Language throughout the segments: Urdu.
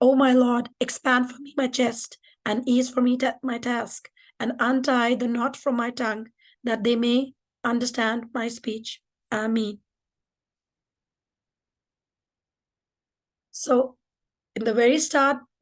O my Lord, expand for me my chest and ease for me my task, and untie the knot from my tongue, that they may understand my speech. Ameen. So, in the very start,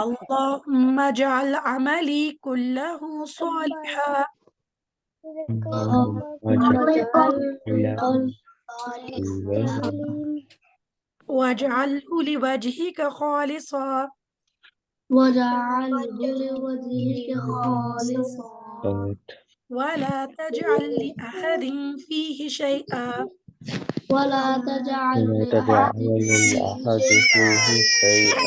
اللهم اجعل عملي كله صالحا واجعله لوجهك خالصا وجعله لوجهك خالصا ولا تجعل لأحد فيه شيئا. ولا تجعل لأحد لأحد فيه شيئا.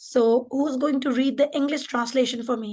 so who's going to read the English translation for me?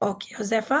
Okay, Josefa?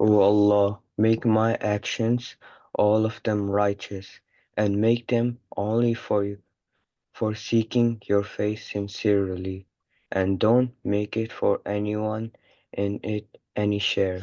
O Allah, make my actions, all of them righteous, and make them only for you, for seeking your face sincerely, and don't make it for anyone in it any share.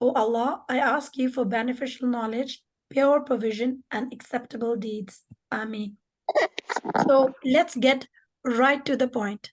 O Allah, I ask you for beneficial knowledge, pure provision, and acceptable deeds. Ameen. So let's get right to the point.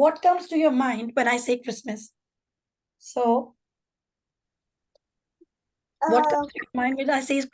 what comes to your mind when I say Christmas? So what comes to your mind when I say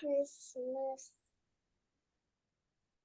Christmas.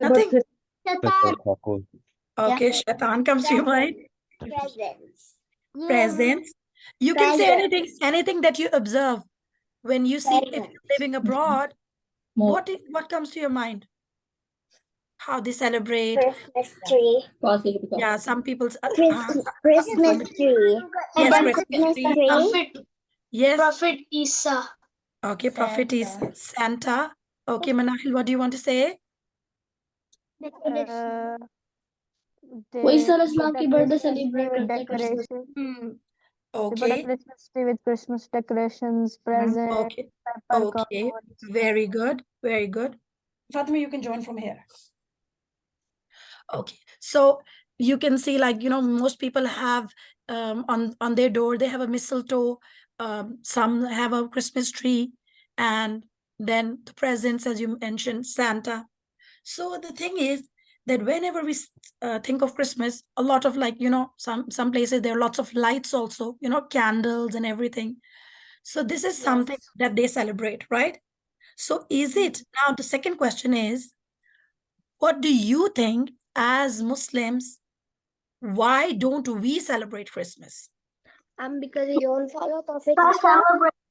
Nothing? Okay, Shaitan comes to your mind. Presents. Presents. You can say anything that you observe when you see if you're living abroad. What comes to your mind? How they celebrate? Christmas tree. Yeah, some people's Christmas tree. yes, And Christmas tree. Prophet. Yes. Prophet Isa. Okay, prophet is Santa. Okay, Manahil, what do you want to say? وہی سر They اسلام put کی a birth day Christmas tree celebrate with کرتے ہیں Christmas. decoration. They put a Okay, Christmas tree with Christmas decorations, presents, okay, okay. peppercorns. Very good, very good. Fatima, you can join from here. Okay, so you can see, like, you know, most people have on their door, they have a mistletoe. Some have a Christmas tree, and then the presents, as you mentioned, Santa. So the thing is that whenever we think of Christmas, a lot of, like, you know, some places there are lots of lights also, you know, candles and everything. So this is something that they celebrate, right? So is it now, the second question is, what do you think as Muslims, why don't we celebrate Christmas? Because we don't follow Prophet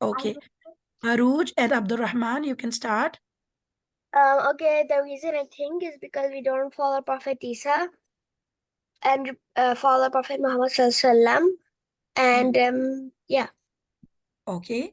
Okay, Aruj and Abdurrahman, you can start. Okay, the reason I think is because we don't follow Prophet Isa and follow Prophet Muhammad Sallallahu Alaihi Wasallam. And yeah. Okay,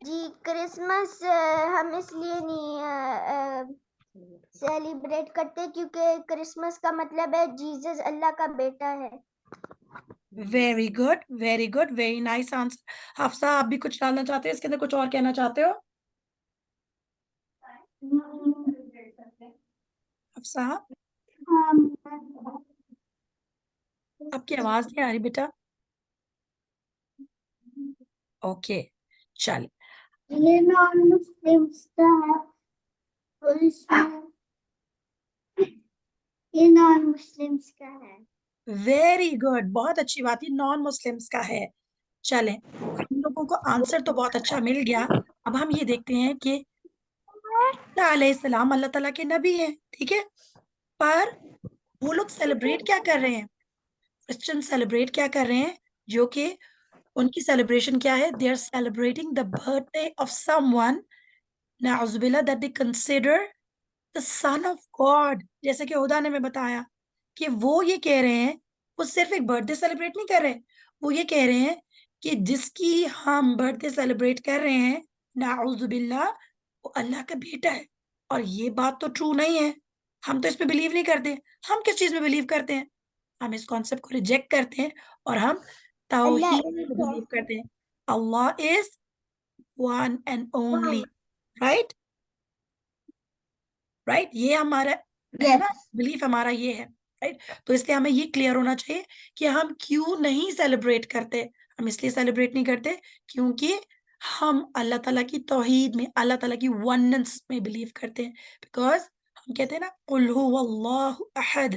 جی کرسمس ہم اس لیے نہیں سیلیبریٹ کرتے کیونکہ کرسمس کا مطلب ہے جیزس اللہ کا بیٹا ہے. Very good, very good, very nice answer. Hafsa, آپ بھی کچھ ڈالنا چاہتے ہیں اس کے اندر, کچھ اور کہنا چاہتے ہو؟ حفصہ, آپ کی آواز نہیں آ رہی بیٹا. اوکے, چل. یہ نان مسلمس کا ہے اور اس میں یہ نان مسلمس کا ہے. ویری گڈ, بہت اچھی بات, یہ نان مسلمس کا ہے. چلیں, ہم لوگوں کو آنسر تو بہت اچھا مل گیا. اب ہم یہ دیکھتے ہیں کہ عیسیٰ علیہ السلام اللہ تعالیٰ کے نبی ہیں, ٹھیک ہے, پر وہ لوگ سیلیبریٹ کیا کر رہے ہیں؟ کرسچن سیلیبریٹ کیا کر رہے ہیں؟ جو کہ ان کی سیلیبریشن کیا ہے؟ They are celebrating the birthday of someone, نعوذ باللہ, that they consider the son of God. جیسے کہ ہدا نے میں بتایا کہ وہ یہ کہہ رہے ہیں, وہ صرف ایک برتھ ڈے سیلیبریٹ نہیں کر رہے, وہ یہ کہہ رہے ہیں کہ جس کی ہم برتھ ڈے سیلیبریٹ کر رہے ہیں, نعوذ باللہ, وہ اللہ کا بیٹا ہے. اور یہ بات تو ٹرو نہیں ہے, ہم تو اس پہ بلیو نہیں کرتے. ہم کس چیز میں بلیو کرتے ہیں؟ ہم اس کانسیپٹ کو ریجیکٹ کرتے ہیں اور ہم توحید میں بلیو کرتے ہیں. Allah is one and only, right right, یہ ہمارا ہے نا, بلیف ہمارا یہ ہے, رائٹ. تو اس لیے ہمیں یہ کلیئر ہونا چاہیے کہ ہم کیوں نہیں سیلیبریٹ کرتے. ہم اس لیے سیلیبریٹ نہیں کرتے کیونکہ ہم اللہ تعالیٰ کی توحید میں, اللہ تعالیٰ کی وننس میں بلیو کرتے ہیں. بیکاز ہم کہتے ہیں نا قل هو اللہ احد,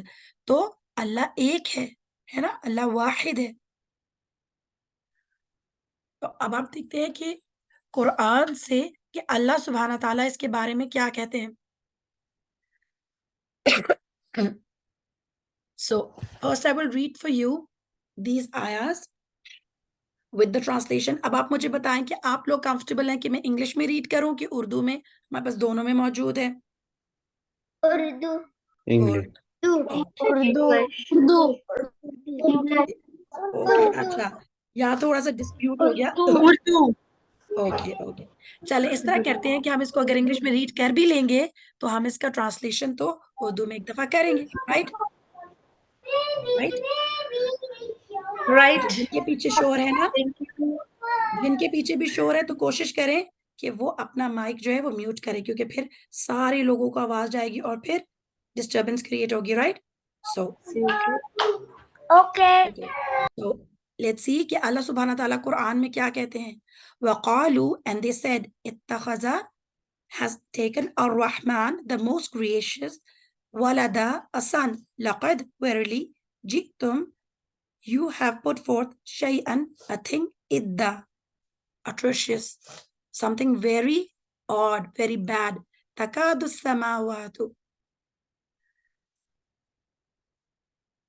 تو اللہ ایک ہے نا, اللہ واحد ہے. تو اب آپ دیکھتے ہیں کہ قرآن سے کہ اللہ سبحانہ تعالیٰ اس کے بارے میں کیا کہتے ہیں. So first I will read for you these ayahs with the translation. اب آپ مجھے بتائیں کہ آپ لوگ comfortable ہیں کہ میں انگلش میں ریڈ کروں کہ اردو میں؟ ہمارے پاس دونوں میں موجود ہے. اردو. English. Urdu. اچھا, یہاں تھوڑا سا ڈسپیوٹ ہو گیا. اوکے اوکے, چلے اس طرح کرتے ہیں کہ ہم اس کو اگر انگلش میں ریڈ کر بھی لیں گے تو ہم اس کا ٹرانسلیشن تو اردو میں ایک دفعہ کریں گے, رائٹ رائٹ Right. جن کے پیچھے شور ہے نا, جن کے پیچھے بھی شور ہے تو کوشش کریں کہ وہ اپنا مائک جو ہے وہ میوٹ کرے, کیونکہ پھر سارے لوگوں کو آواز جائے گی اور پھر ڈسٹربنس کریٹ ہوگی, right. So So let's see کہ اللہ سبحانہ تعالیٰ قرآن میں کیا کہتے ہیں. وَقَالُوا, and they said, اتَّخَذَ, has taken الرحمن, the most gracious, وَلَدَ, a son, لَقَدْ, verily, جِئْتُمْ, you have put forth, شَيْئًا, a thing, idda, atrocious, something very odd, very bad. تَكَادُ السَّمَاوَاتُ,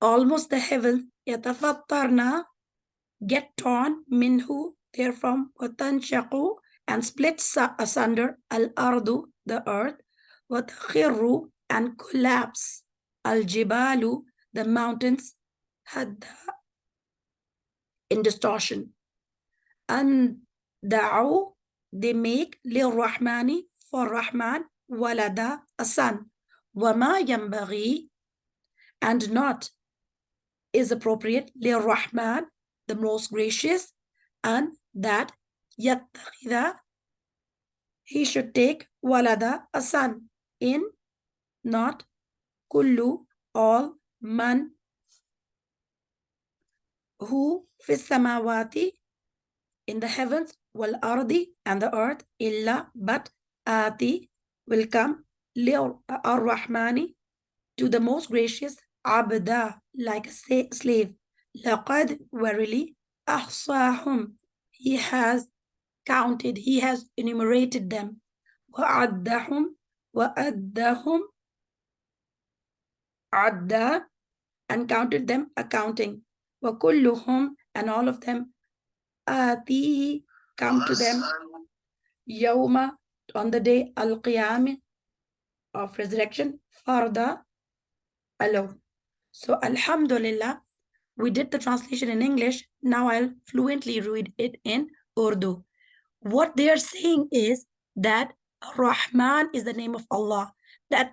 almost the heavens, يَتَفَطَّرْنَا, get torn, minhu, therefrom, وَتَنْشَقُ, and split asunder, al-ardu, the earth, وَتَخِرُّ, and collapse, Al-jibalu, the mountains, hadda, in distortion. And da'u, they make lil-Rahmani, for Rahman, walada, a son. Wama yambaghi, and not is appropriate, lil-Rahman, the most gracious, and that yattakhidha, he should take walada, a son, in not kullu, all, man, who, fis samawati, in the heavens, wal ardi, and the earth, illa, but, ati, will come, ar-Rahmani, to the most gracious, abda, like a slave. Laqad, verily, ahsahum, he has counted, he has enumerated them. Wa'addahum, adda, and counted them, accounting. Wa kulluhum, and all of them, atihi, come to them, yawma, on the day, al-qiyam, of resurrection, farda, alone. So alhamdulillah, we did the translation in English. Now I'll fluently read it in Urdu. What they are saying is that Rahman is the name of Allah. That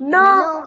No.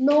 No.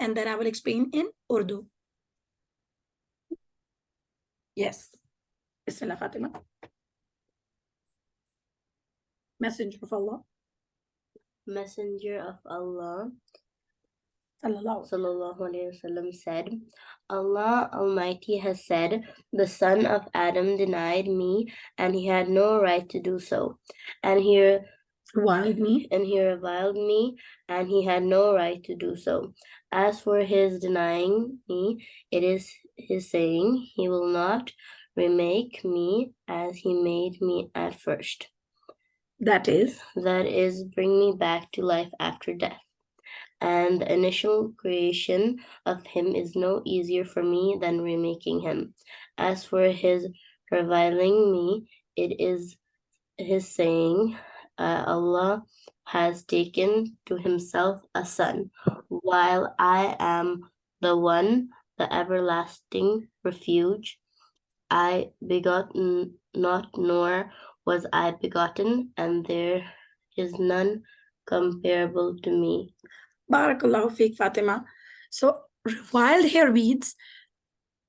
and then I will explain in Urdu. Yes. Bismillah, Fatima. Messenger of Allah. Messenger of Allah Sallallahu. Alaihi Wasallam said, Allah Almighty has said, the son of Adam denied me, and he had no right to do so. And he reviled me, and he had no right to do so. As for his denying me, it is his saying, he will not remake me as he made me at first. That is, bring me back to life after death. And the initial creation of him is no easier for me than remaking him. As for his reviling me, it is his saying, Allah has taken to himself a son, while I am the one, the everlasting refuge. I begot not, nor was I begotten, and there is none comparable to me. Barakallahu feek, Fatima. So reviled here means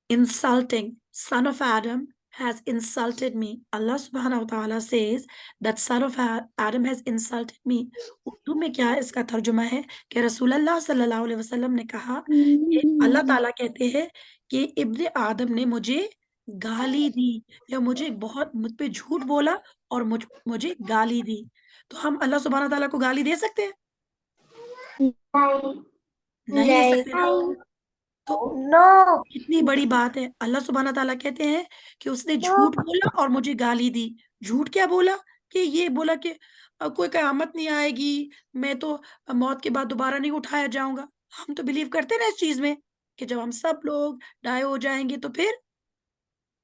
insulting. Son of Adam has insulted me. Allah subhanahu wa ta'ala says that son of Adam has insulted me. Urdu میں کیا اس کا ترجمہ ہے کہ رسول اللہ صلی اللہ علیہ وسلم نے کہا کہ اللہ تعالیٰ کہتے ہیں کہ ابن آدم نے مجھے گالی دی یا مجھے مجھ پہ جھوٹ بولا اور مجھے گالی دی. تو ہم اللہ سبحانہ تعالیٰ کو گالی دے سکتے ہیں؟ نہیں دے سکتے نا. تو کتنی بڑی بات ہے. اللہ سبحانہ تعالیٰ کہتے ہیں کہ اس نے جھوٹ بولا اور مجھے گالی دی. جھوٹ کیا بولا؟ کہ یہ بولا کہ کوئی قیامت نہیں آئے گی, میں تو موت کے بعد دوبارہ نہیں اٹھایا جاؤں گا. ہم تو بلیو کرتے نا اس چیز میں کہ جب ہم سب لوگ ڈائی ہو جائیں گے تو پھر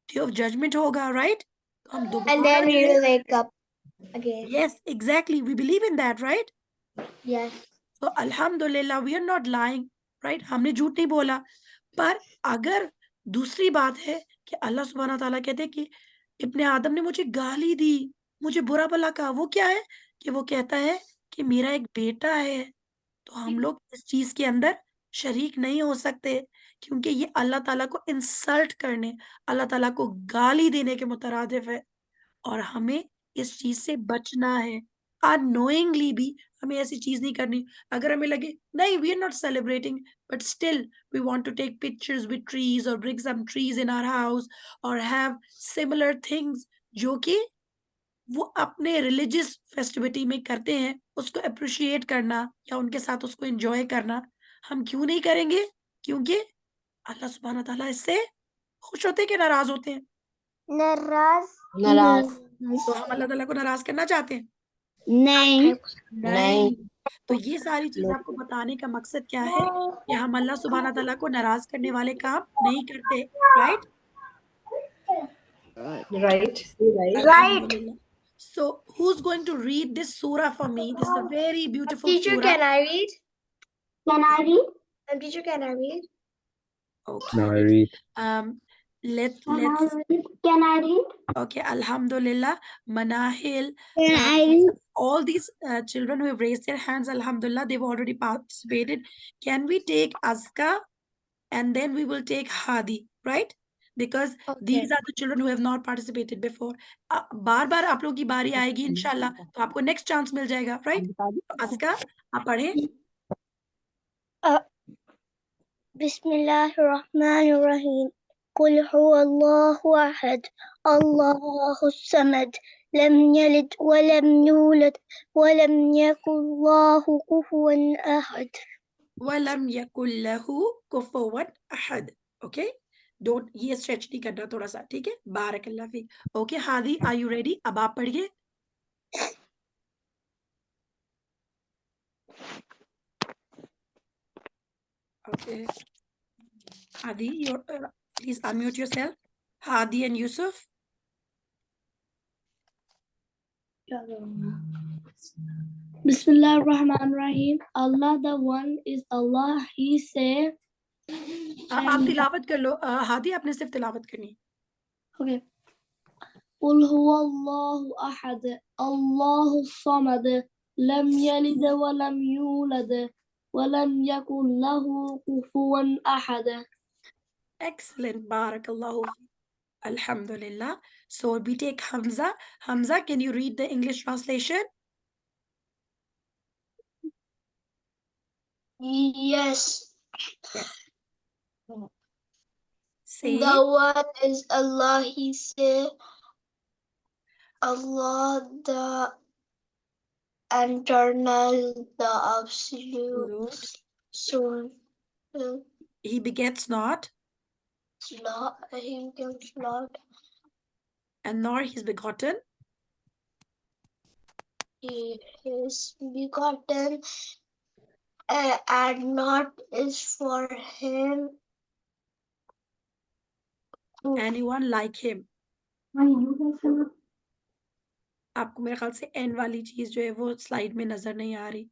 ڈے آف ججمنٹ ہوگا, رائٹ؟ تو ہم And دوبارہ then we جو ہے will wake up again. yes exactly we believe in that, right? Yes. تو الحمدللہ we are not lying, right? ہم نے جھوٹ نہیں بولا. پر اگر دوسری بات ہے کہ اللہ سبحانہ تعالیٰ کہتے کہ ابن آدم نے مجھے گالی دی, مجھے برا بھلا کہا, وہ کیا ہے کہ وہ کہتا ہے کہ میرا ایک بیٹا ہے. تو ہم لوگ اس چیز کے اندر شریک نہیں ہو سکتے کیونکہ یہ اللہ تعالیٰ کو انسلٹ کرنے, اللہ تعالیٰ کو گالی دینے کے مترادف ہے, اور ہمیں اس چیز سے بچنا ہے. unknowingly بھی ہمیں ایسی چیز نہیں کرنی. اگر ہمیں لگے نہیں we are not celebrating but still we want to take pictures with trees or bring some trees in our house or have similar things جو کہ وہ اپنے ریلیجس فیسٹیوٹی میں کرتے ہیں, اس کو اپریشیٹ کرنا یا ان کے ساتھ اس کو انجوائے کرنا ہم کیوں نہیں کریں گے؟ کیونکہ اللہ سبحانہ تعالیٰ اس سے خوش ہوتے ہیں کہ ناراض ہوتے ہیں؟ ناراض. تو ہم اللہ تعالیٰ کو ناراض کرنا چاہتے ہیں؟ نہیں. تو یہ ساری چیز آپ کو بتانے کا مقصد کیا ہے کہ ہم اللہ سبحانہ تعالیٰ کو ناراض کرنے والے کام نہیں کرتے, right? Alhamdulillah. So who's going to read this surah for me? This is a very beautiful Teacher, surah. can I read? Can I read? Teacher, can I read? Okay. Now I read. Let's Can I read? okay, Alhamdulillah. Manahil, Can I read? all these children who have raised their hands, Alhamdulillah, they've already participated. Can we take Azka and then we will take Hadi, right? Because these are the children who have not participated before. بار بار آپ لوگ کی باری آئے گی انشاءاللہ, تو آپ کو نیکسٹ چانس مل جائے گا, رائٹ؟ Azka, آپ پڑھیں. بسم الله الرحمن الرحيم. قل هو الله أحد الله الصمد لم يلد ولم يولد ولم يكن له كفوا أحد. وَلَمْ يَكُنْ لَهُ كُفُوًا أَحَدٌ. Okay? Don't یہ اسٹریچ نہیں کرنا تھوڑا سا, ٹھیک ہے؟ بارک اللہ فیک. Okay Hadi, are you ready? اب آپ پڑھیے. Okay. Hadi, please unmute yourself. Hadi and Yusuf. Bismillah ar-Rahman ar-Rahim. Allah the one is Allah. He said. آپ تلاوت کر لو. ہادی آپ نے صرف تلاوت کرنی. Okay. قل هو الله أحد الله الصمد لم يلد ولم يولد ولم يكن له كفوا أحد. Excellent. Barakallahu. Alhamdulillah. So we take Hamza. Hamza, can you read the English translation? Yes. Say. The one is Allah. He said, Allah the eternal, the absolute. So, He begets not, he gives not. and nor he's begotten. He is begotten, and not is for him Anyone like him. آپ کو میرے خیال سے این والی چیز جو ہے وہ سلائیڈ میں نظر نہیں آ رہی.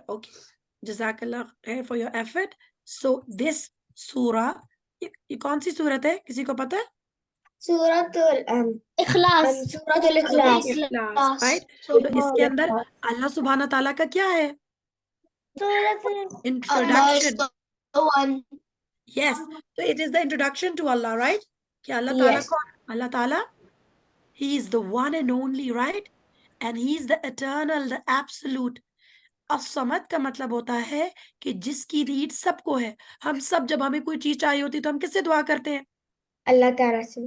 اوکے, جزاک اللہ خیر فار یور ایفرٹ. سو دس سورہ, یہ کون سی سورت ہے, کسی کو پتہ ہے؟ سورۃ إخلاص. سورۃ الاخلاص. اخلاص, رائٹ؟ تو اس کے اندر اللہ سبحانہ تعالیٰ کا کیا ہے؟ Introduction. Yes, so it is the introduction to Allah, right? کہ اللہ تعالیٰ Yes. کون؟ اللہ تعالیٰ, He is the one and only, right? And He is the eternal, the absolute. الصمد کا مطلب ہوتا ہے کہ جس کی نیڈ سب کو ہے. ہم سب جب ہمیں کوئی چیز چاہیے ہوتی ہے تو ہم کس سے دعا کرتے ہیں؟ اللہ تعالیٰ سے.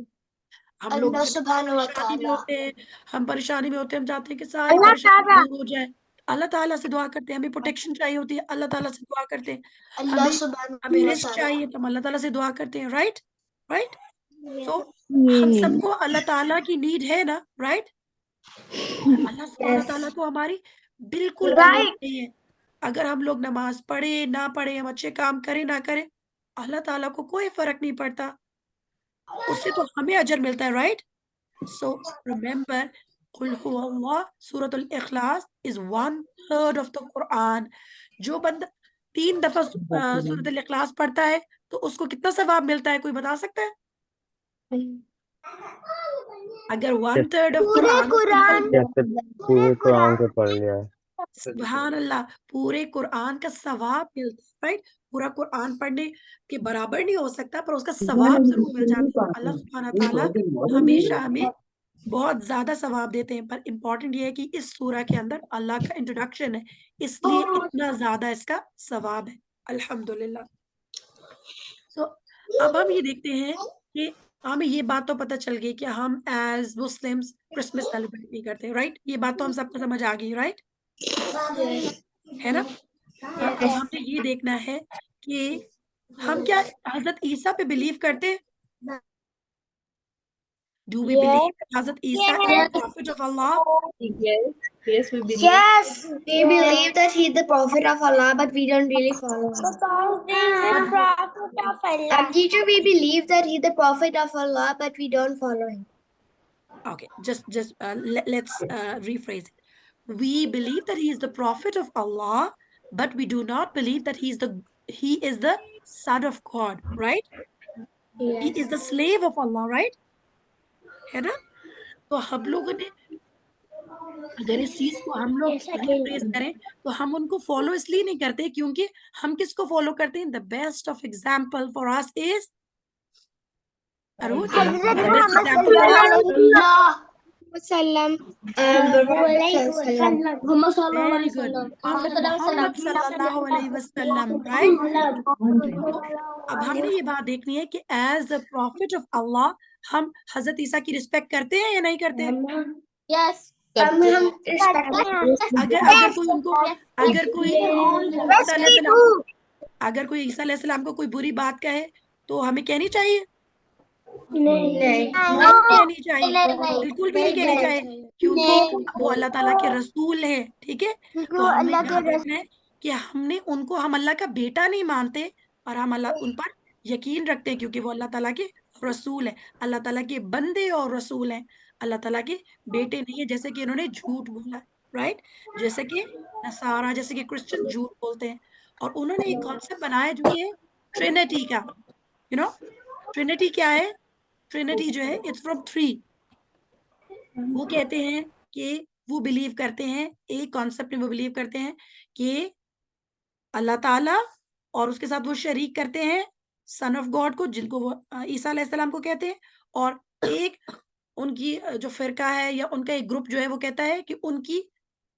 ہم لوگ اللہ سبحانہ و پریشانی میں تعالیٰ. ہوتے ہیں, ہم پریشانی میں ہوتے ہیں, ہم چاہتے ہیں کہ ساری اللہ پریشانی تعالیٰ. دور ہو جائے, اللہ تعالیٰ سے دعا کرتے ہیں. ہمیں پروٹیکشن چاہیے ہوتی ہے, اللہ تعالیٰ سے دعا کرتے ہیں. اللہ سبحانہ ہمیں و رزق تعالیٰ. چاہیے تو ہم اللہ تعالیٰ سے دعا کرتے ہیں, رائٹ رائٹ. سو ہم سب کو اللہ تعالیٰ کی نیڈ ہے نا, رائٹ. اللہ سبحانہ تعالیٰ کو ہماری بالکل بھی نیڈ نہیں ہے. اگر ہم لوگ نماز پڑھے نہ پڑھے, ہم اچھے کام کریں نہ کریں, اللہ تعالیٰ کو کوئی فرق نہیں پڑتا, اس سے تو ہمیں اجر ملتا ہے, رائٹ. سو ریمبر, قل هو اللہ, سورۃ الاخلاص is 1/3 of the قرآن. جو بندہ 3 دفعہ سورۃ الاخلاص پڑھتا ہے تو اس کو کتنا ثواب ملتا ہے, کوئی بتا سکتا ہے؟ اگر 1/3 of قرآن, جیسے پورے قرآن کو پڑھ لیا ہے. سبحان اللہ, پورے قرآن کا ثواب ملتا ہے, رائٹ. پورا قرآن پڑھنے کے برابر نہیں ہو سکتا پر اس کا ثواب ضرور مل جاتا ہے. اللہ سبحانہ تعالیٰ ہمیشہ ہمیں بہت زیادہ ثواب دیتے ہیں, پر امپورٹنٹ یہ ہے کہ اس سورہ کے اندر اللہ کا انٹروڈکشن ہے, اس لیے اتنا زیادہ اس کا ثواب ہے, الحمدللہ. سو اب ہم یہ دیکھتے ہیں کہ ہمیں یہ بات تو پتہ چل گئی کہ ہم ایز مسلمس کرسمس سیلیبریٹ نہیں کرتے, رائٹ. یہ بات تو ہم سب کو سمجھ آ گئی, رائٹ, ہے نا. اب ہم نے یہ دیکھنا ہے کہ ہم کیا حضرت عیسیٰ پہ بلیو کرتے ہیں. Do we believe that Hazrat Isa is the prophet of Allah? Yes, we believe. Yes, we believe that he's the prophet of Allah, but we don't really follow him. Teacher, we believe that he's the prophet of Allah, but we don't follow him. Okay, just let's rephrase it. We believe that he is the prophet of Allah, but we do not believe that he is the son of God, right? He is the slave of Allah, right? ہے نا. تو ہم لوگوں نے اگر اس چیز کو ہم لوگ ریپریس کریں تو ہم ان کو فالو اس لیے نہیں کرتے کیونکہ ہم کس کو فالو کرتے ہیں. The best of example for us is Aruj. The best example for us. Very good. Prophet Muhammad sallallahu alayhi wasallam, right? اب ہم نے یہ بات دیکھنی ہے کہ ایز اے پروفٹ آف اللہ ہم حضرت عیسیٰ کی رسپیکٹ کرتے ہیں یا نہیں کرتے ہیں. اگر کوئی عیسیٰ علیہ السلام کو کوئی بری بات کہے تو ہمیں کہنی چاہیے, نہیں کہنی چاہیے, بالکل بھی نہیں کہنی چاہیے, کیونکہ وہ اللہ تعالیٰ کے رسول ہیں, ٹھیک ہے. تو ہم نے یاد رکھنا ہے کہ ہم اللہ کا بیٹا نہیں مانتے اور ہم ان پر یقین رکھتے ہیں کیونکہ وہ اللہ تعالیٰ کے رسول ہیں, اللہ تعالیٰ کے بندے اور رسول ہیں, اللہ تعالیٰ کے بیٹے نہیں ہیں جیسے کہ انہوں نے جھوٹ بولا, رائٹ. جیسے کہ نصارہ, جیسے کہ کرسچن جھوٹ بولتے ہیں, اور انہوں نے ایک کانسیپٹ بنایا جو کہ ٹرینٹی کا. ٹرینٹی کیا ہے؟ ٹرینٹی جو ہے اٹس فرام 3. وہ کہتے ہیں کہ وہ بلیو کرتے ہیں, ایک کانسیپٹ میں وہ بلیو کرتے ہیں کہ اللہ تعالیٰ اور اس کے ساتھ وہ شریک کرتے ہیں سن آف گاڈ کو, جن کو وہ عیسیٰ علیہ السلام کو کہتے ہیں, اور ایک ان کی جو فرقہ ہے یا ان کا ایک گروپ جو ہے وہ کہتا ہے کہ ان کی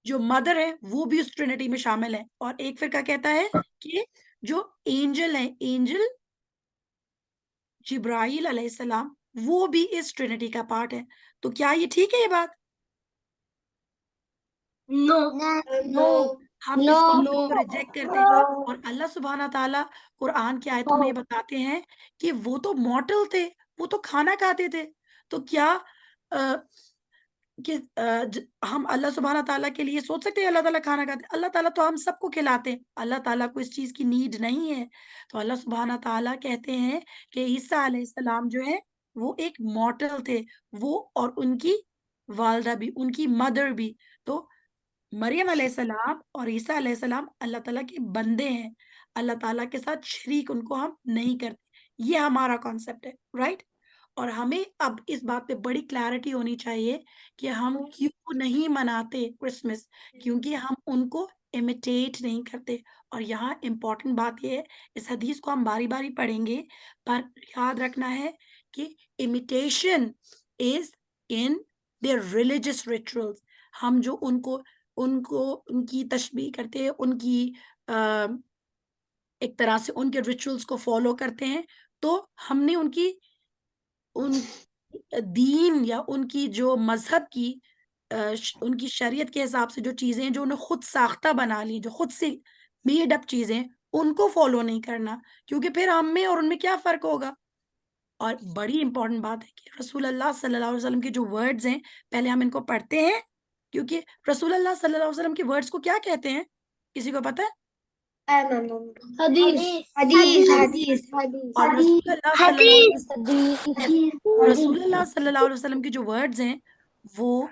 جو مدر ہے وہ بھی اس ٹرینٹی میں شامل ہے, اور ایک فرقہ کہتا ہے کہ جو اینجل ہیں, اینجل جبرائیل علیہ السلام, وہ بھی اس ٹرینٹی کا پارٹ ہے. تو کیا یہ ٹھیک ہے یہ بات؟ نو, ہم اس کو ریجیکٹ کرتے ہیں. اور اللہ سبحانہ تعالیٰ قرآن کی آیتوں میں بتاتے ہیں کہ وہ تو مورٹل تھے, وہ تو کھانا کھاتے تھے. تو کیا کہ ہم اللہ سبحانہ تعالیٰ کے لیے سوچ سکتے ہیں اللہ تعالیٰ کھانا کھاتے ہیں؟ اللہ تعالیٰ تو ہم سب کو کھلاتے ہیں, اللہ تعالیٰ کو اس چیز کی نیڈ نہیں ہے. تو اللہ سبحانہ تعالیٰ کہتے ہیں کہ عیسیٰ علیہ السلام جو ہے وہ ایک مورٹل تھے, وہ اور ان کی والدہ بھی, ان کی مدر بھی. تو مریم علیہ السلام اور عیسیٰ علیہ السلام اللہ تعالیٰ کے بندے ہیں, اللہ تعالیٰ کے ساتھ شریک ان کو ہم نہیں کرتے. یہ ہمارا کانسیپٹ ہے, رائٹ. اور ہمیں اب اس بات پہ بڑی کلیئرٹی ہونی چاہیے کہ ہم کیوں نہیں مناتے کرسمس, کیونکہ ہم ان کو امیٹیٹ نہیں کرتے. اور یہاں امپورٹنٹ بات یہ ہے, اس حدیث کو ہم باری باری پڑھیں گے, پر یاد رکھنا ہے کہ imitation is in their religious rituals. ہم جو ان کی تشبیہ کرتے ہیں, ان کی ایک طرح سے ان کے ریچولس کو فالو کرتے ہیں, تو ہم نے ان کی دین یا ان کی جو مذہب کی ان کی شریعت کے حساب سے جو چیزیں جو انہیں خود ساختہ بنا لی, جو خود سے میڈ اپ چیزیں, ان کو فالو نہیں کرنا, کیونکہ پھر ہم میں اور ان میں کیا فرق ہوگا. اور بڑی امپورٹنٹ بات ہے کہ رسول اللہ صلی اللہ علیہ وسلم کے جو ورڈز ہیں, پہلے ہم ان کو پڑھتے ہیں, کیونکہ رسول اللہ صلی اللہ علیہ وسلم کے ورڈز کو کیا کہتے ہیں, کسی کو پتہ ہے؟ حدیث. اور رسول اللہ صلی اللہ علیہ وسلم کے جو ورڈز ہیں وہ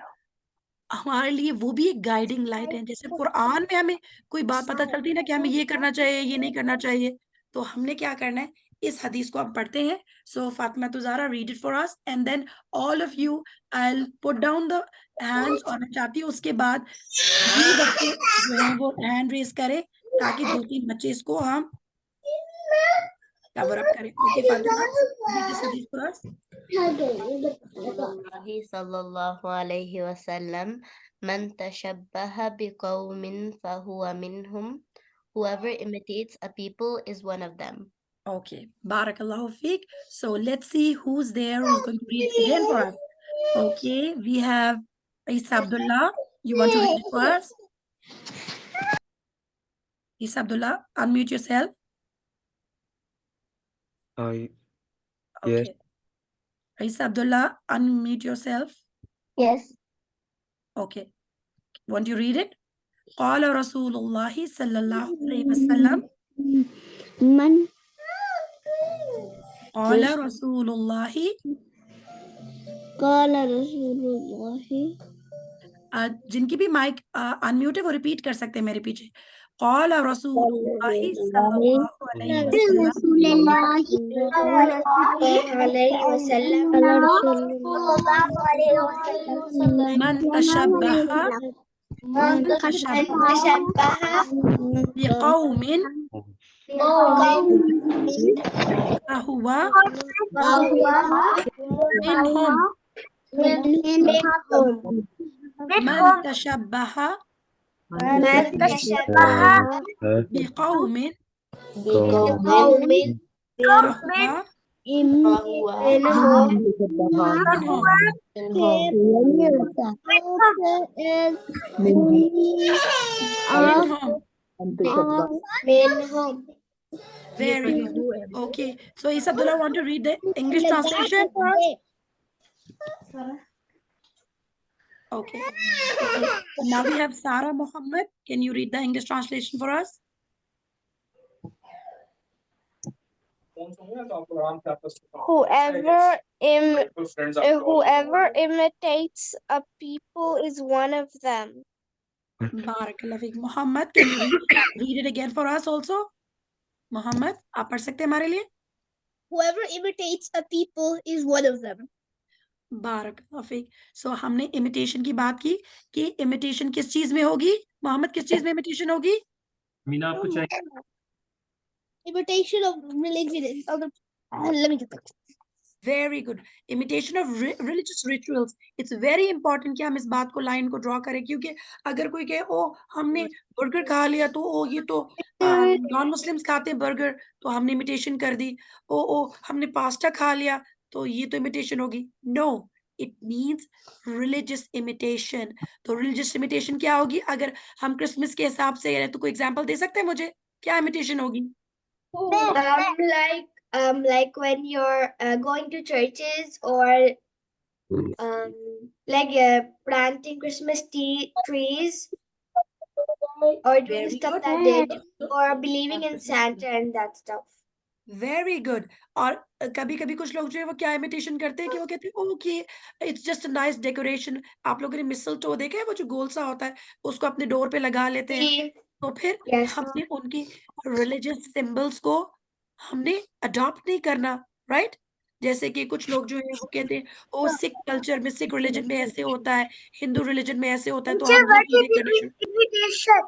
ہمارے لیے وہ بھی ایک گائیڈنگ لائٹ ہے. جیسے قرآن میں ہمیں کوئی بات پتہ چلتی ہے نا کہ ہمیں یہ کرنا چاہیے, یہ نہیں کرنا چاہیے, تو ہم نے کیا کرنا ہے, اس حدیث کو ہم پڑھتے ہیں. So Fatima Zahra read it for us and then all of you I will put down the hands, اور میں چاہتی ہوں اس کے بعد یہ بچے جو ہیں وہ ہینڈ ریز کرے تاکہ 2-3 بچے اس کو ہم کور اپ کریں. Okay Fatima, read this hadith for us. صلی اللہ علیہ وسلم من تشبہ بقوم فہو منہم. Whoever imitates a people is one of them. Okay, barakallahu feek. So let's see who's there who's going to read it again for us. Okay, we have Isa Abdullah. You want to read it for us? Isa Abdullah, unmute yourself. Yes. Okay. Isa Abdullah, unmute yourself. Yes. Okay. Want to read it? قال رسول الله صلى الله عليه وسلم. من قال رسول الله. قال رسول اللہ. جن کی بھی مائک انمیوٹ ہے وہ ریپیٹ کر سکتے ہیں میرے پیچھے. قال رسول اللہ صلی اللہ علیہ وسلم. رسول اللہ من تشبہ بقوم فهو منهم. من تشبہ بقوم فهو منهم. Very good. Okay. So Isa Abdullah, want to read the English translation for us? Okay. Now we have Sarah Muhammad. Can you read the English translation for us? Whoever imitates a people is one of them. Barakallah feek. Muhammad, can you read it again for us also? Muhammad, آپ پڑھ سکتے ہیں ہمارے لیے؟ Whoever imitates a people is one of them. بارک اللہ فیک. سو ہم نے امیٹیشن کی بات کی کہ امیٹیشن کس چیز میں ہوگی. محمد, کس چیز میں امیٹیشن ہوگی؟ مینا آپ کو چاہیے Imitation of religion. Let me get that. Very good. Imitation of religious rituals. It's very important کہ ہم اس بات کو لائن کو ڈرا کریں, کیونکہ اگر کوئی کہے او ہم نے برگر کھا لیا تو او یہ تو نان مسلمس کھاتے ہیں برگر تو ہم نے امیٹیشن کر دی. او ہم نے پاستا کھا لیا تو یہ تو امیٹیشن ہوگی. No, it means religious imitation. تو religious imitation کیا ہوگی؟ اگر ہم کرسمس کے حساب سے تو کوئی ایگزامپل دے سکتے ہیں مجھے کیا امیٹیشن ہوگی؟ Like when you're going to churches or like planting Christmas trees or doing Very stuff good. that they do or believing in Santa and that stuff. Very good. اور کبھی کبھی کچھ لوگ جو ہے وہ کیا امیٹیشن کرتے ہیں کہ وہ کہتے ہیں okay it's just nice decoration. آپ لوگوں نے مسل ٹو دیکھا ہے وہ جو گول سا ہوتا ہے اس کو اپنے ڈور پہ لگا لیتے ہیں, تو پھر Yes. ہم نے ان کی ریلیجیس سمبلس کو ہم نے اڈاپٹ نہیں کرنا, رائٹ؟ جیسے کہ کچھ لوگ جو ہے وہ کہتے ہیں او سکھ کلچر میں سکھ ریلیجن میں ایسے ہوتا ہے, ہندو ریلیجن میں ایسے ہوتا ہے, تو ہم وہ چیزیں کرنا شروع.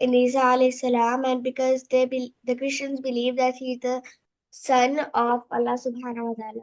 in Isa alayhi salam, and because the Christians believe that he is the son of Allah subhanahu wa ta'ala.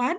1,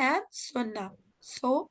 and Sunnah. So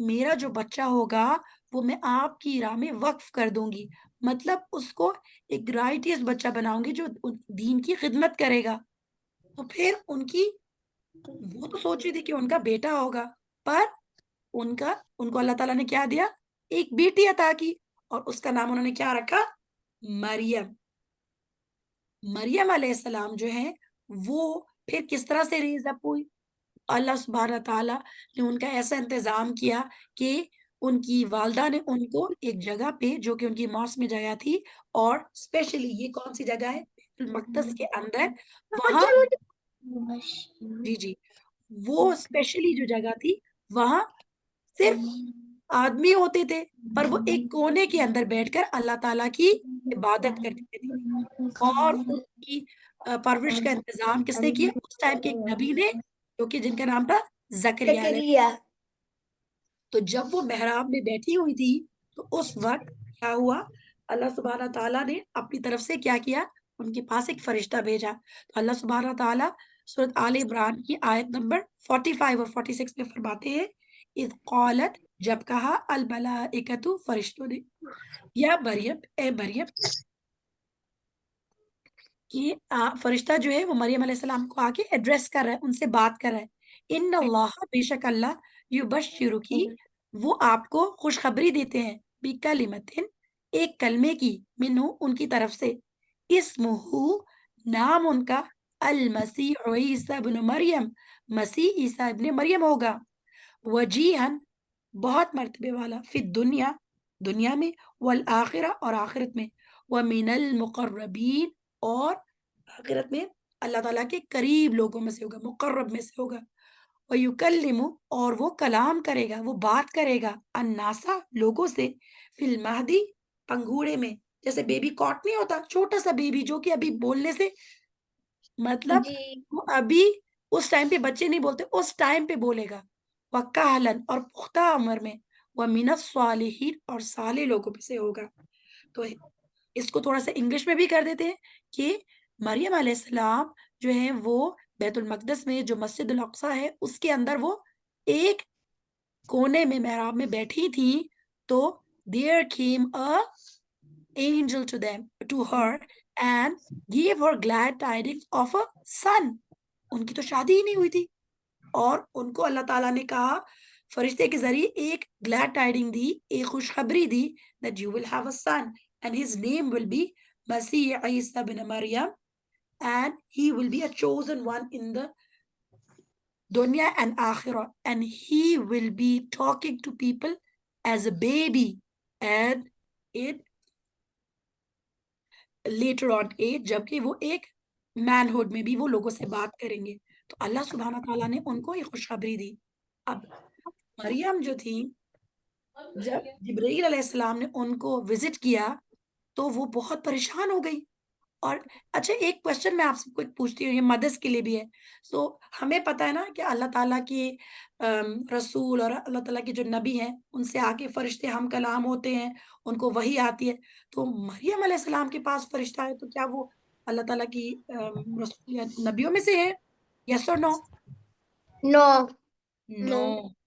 میرا جو بچہ ہوگا وہ میں آپ کی راہ میں وقف کر دوں گی، مطلب اس کو ایک رائٹیس بچہ بناؤں گی جو دین کی خدمت کرے گا. تو پھر وہ تو سوچ رہی تھی کہ ان کا بیٹا ہوگا، پر ان کو اللہ تعالیٰ نے کیا دیا؟ ایک بیٹی عطا کی، اور اس کا نام انہوں نے کیا رکھا؟ مریم. مریم علیہ السلام جو ہے وہ پھر کس طرح سے ریز اپ ہوئی؟ اللہ سبحانہ تعالیٰ نے ان کا ایسا انتظام کیا کہ ان کی والدہ نے ان کو ایک جگہ پہ جو کہ ان کی موسم جگہ تھی، اور اسپیشلی یہ کون سی جگہ ہے؟ بیت المقدس کے اندر، وہاں جی وہ اسپیشلی جو جگہ تھی وہاں صرف آدمی ہوتے تھے، پر وہ ایک کونے کے اندر بیٹھ کر اللہ تعالیٰ کی عبادت کرتے تھے. اور ان کی پرورش کا انتظام کس نے کیا؟ اس ٹائم کے ایک نبی نے، جو کہ جن کا نام تھا زکریا علیہ. زکریا. تو جب وہ محراب میں بیٹھی ہوئی تھی تو اس وقت کیا ہوا؟ اللہ سبحانہ تعالیٰ نے اپنی طرف سے کیا کیا؟ ان کے پاس ایک فرشتہ بھیجا. تو اللہ سبحانہ تعالیٰ سورۃ آل عمران کی آیت نمبر 45 اور 46 میں فرماتے ہیں، اذ قالت، جب کہا، الملائکۃ، فرشتوں نے، یا مریم، اے مریم، کہ فرشتہ جو ہے وہ مریم علیہ السلام کو آ کے ایڈریس کر رہا ہے، ان سے بات کر رہا ہے. ان اللہ، بے شک اللہ، یبشرکی، وہ آپ کو خوشخبری دیتے ہیں، بکلمتن، ایک کلمے کی، منہ، ان کی طرف سے، اسمہ، نام ان کا، المسیح عیسی ابن مریم، مسیح عیسیٰ ابن مریم ہوگا، وجیہن، بہت مرتبے والا، فی الدنیا، دنیا میں، والآخرہ، اور آخرت میں، ومن المقربین، اور آخرت میں اللہ تعالیٰ کے قریب لوگوں میں سے ہوگا، مقرب میں سے ہوگا. وَيُكَلِّمُ، اور وہ کلام کرے گا، وہ بات کرے گا، الناسا، لوگوں سے، فی المہدی، پنگھوڑے میں، جیسے بیبی کاٹ نہیں ہوتا، چھوٹا سا بیبی جو کہ ابھی بولنے سے مطلب جی. وہ ابھی اس ٹائم پہ بچے نہیں بولتے، اس ٹائم پہ بولے گا. وَكَهْلًا، اور پختہ عمر میں، وَمِنَ الصَّالِحِينَ، اور صالح لوگوں میں سے ہوگا. تو اس کو تھوڑا سا انگلش میں بھی کر دیتے ہیں کہ مریم علیہ السلام جو ہے وہ بیت المقدس میں جو مسجد الاقصی ہے اس کے اندر وہ ایک کونے میں محراب میں بیٹھی تھی، تو there came a angel to her and gave her glad tidings of a son. ان کی تو شادی ہی نہیں ہوئی تھی، اور ان کو اللہ تعالیٰ نے کہا، فرشتے کے ذریعے ایک glad tiding دی، ایک خوشخبری دی، that you will have a son and his name will be Masih Isa bin Maryam and he will be a chosen one in the dunya and akhirah, and he will be talking to people as a baby and in later on age، جبکہ وہ ایک مین ہوڈ میں بھی وہ لوگوں سے بات کریں گے. تو اللہ سبحانہ تعالیٰ نے ان کو یہ خوشخبری دی. اب مریم جو تھی، جب جبرائیل علیہ السلام نے ان کو وزٹ کیا تو وہ بہت پریشان ہو گئی. اور اچھا ایک کوشچن میں آپ سے کو پوچھتی ہوں، یہ مدرس کے لیے بھی ہے. سو ہمیں پتہ ہے نا کہ اللہ تعالیٰ کے رسول اور اللہ تعالیٰ کے جو نبی ہیں ان سے آ کے فرشتے ہم کلام ہوتے ہیں، ان کو وحی آتی ہے. تو مریم علیہ السلام کے پاس فرشتہ ہے، تو کیا وہ اللہ تعالیٰ کی رسول یا نبیوں میں سے ہے؟ یس اور نو؟ نو. نو.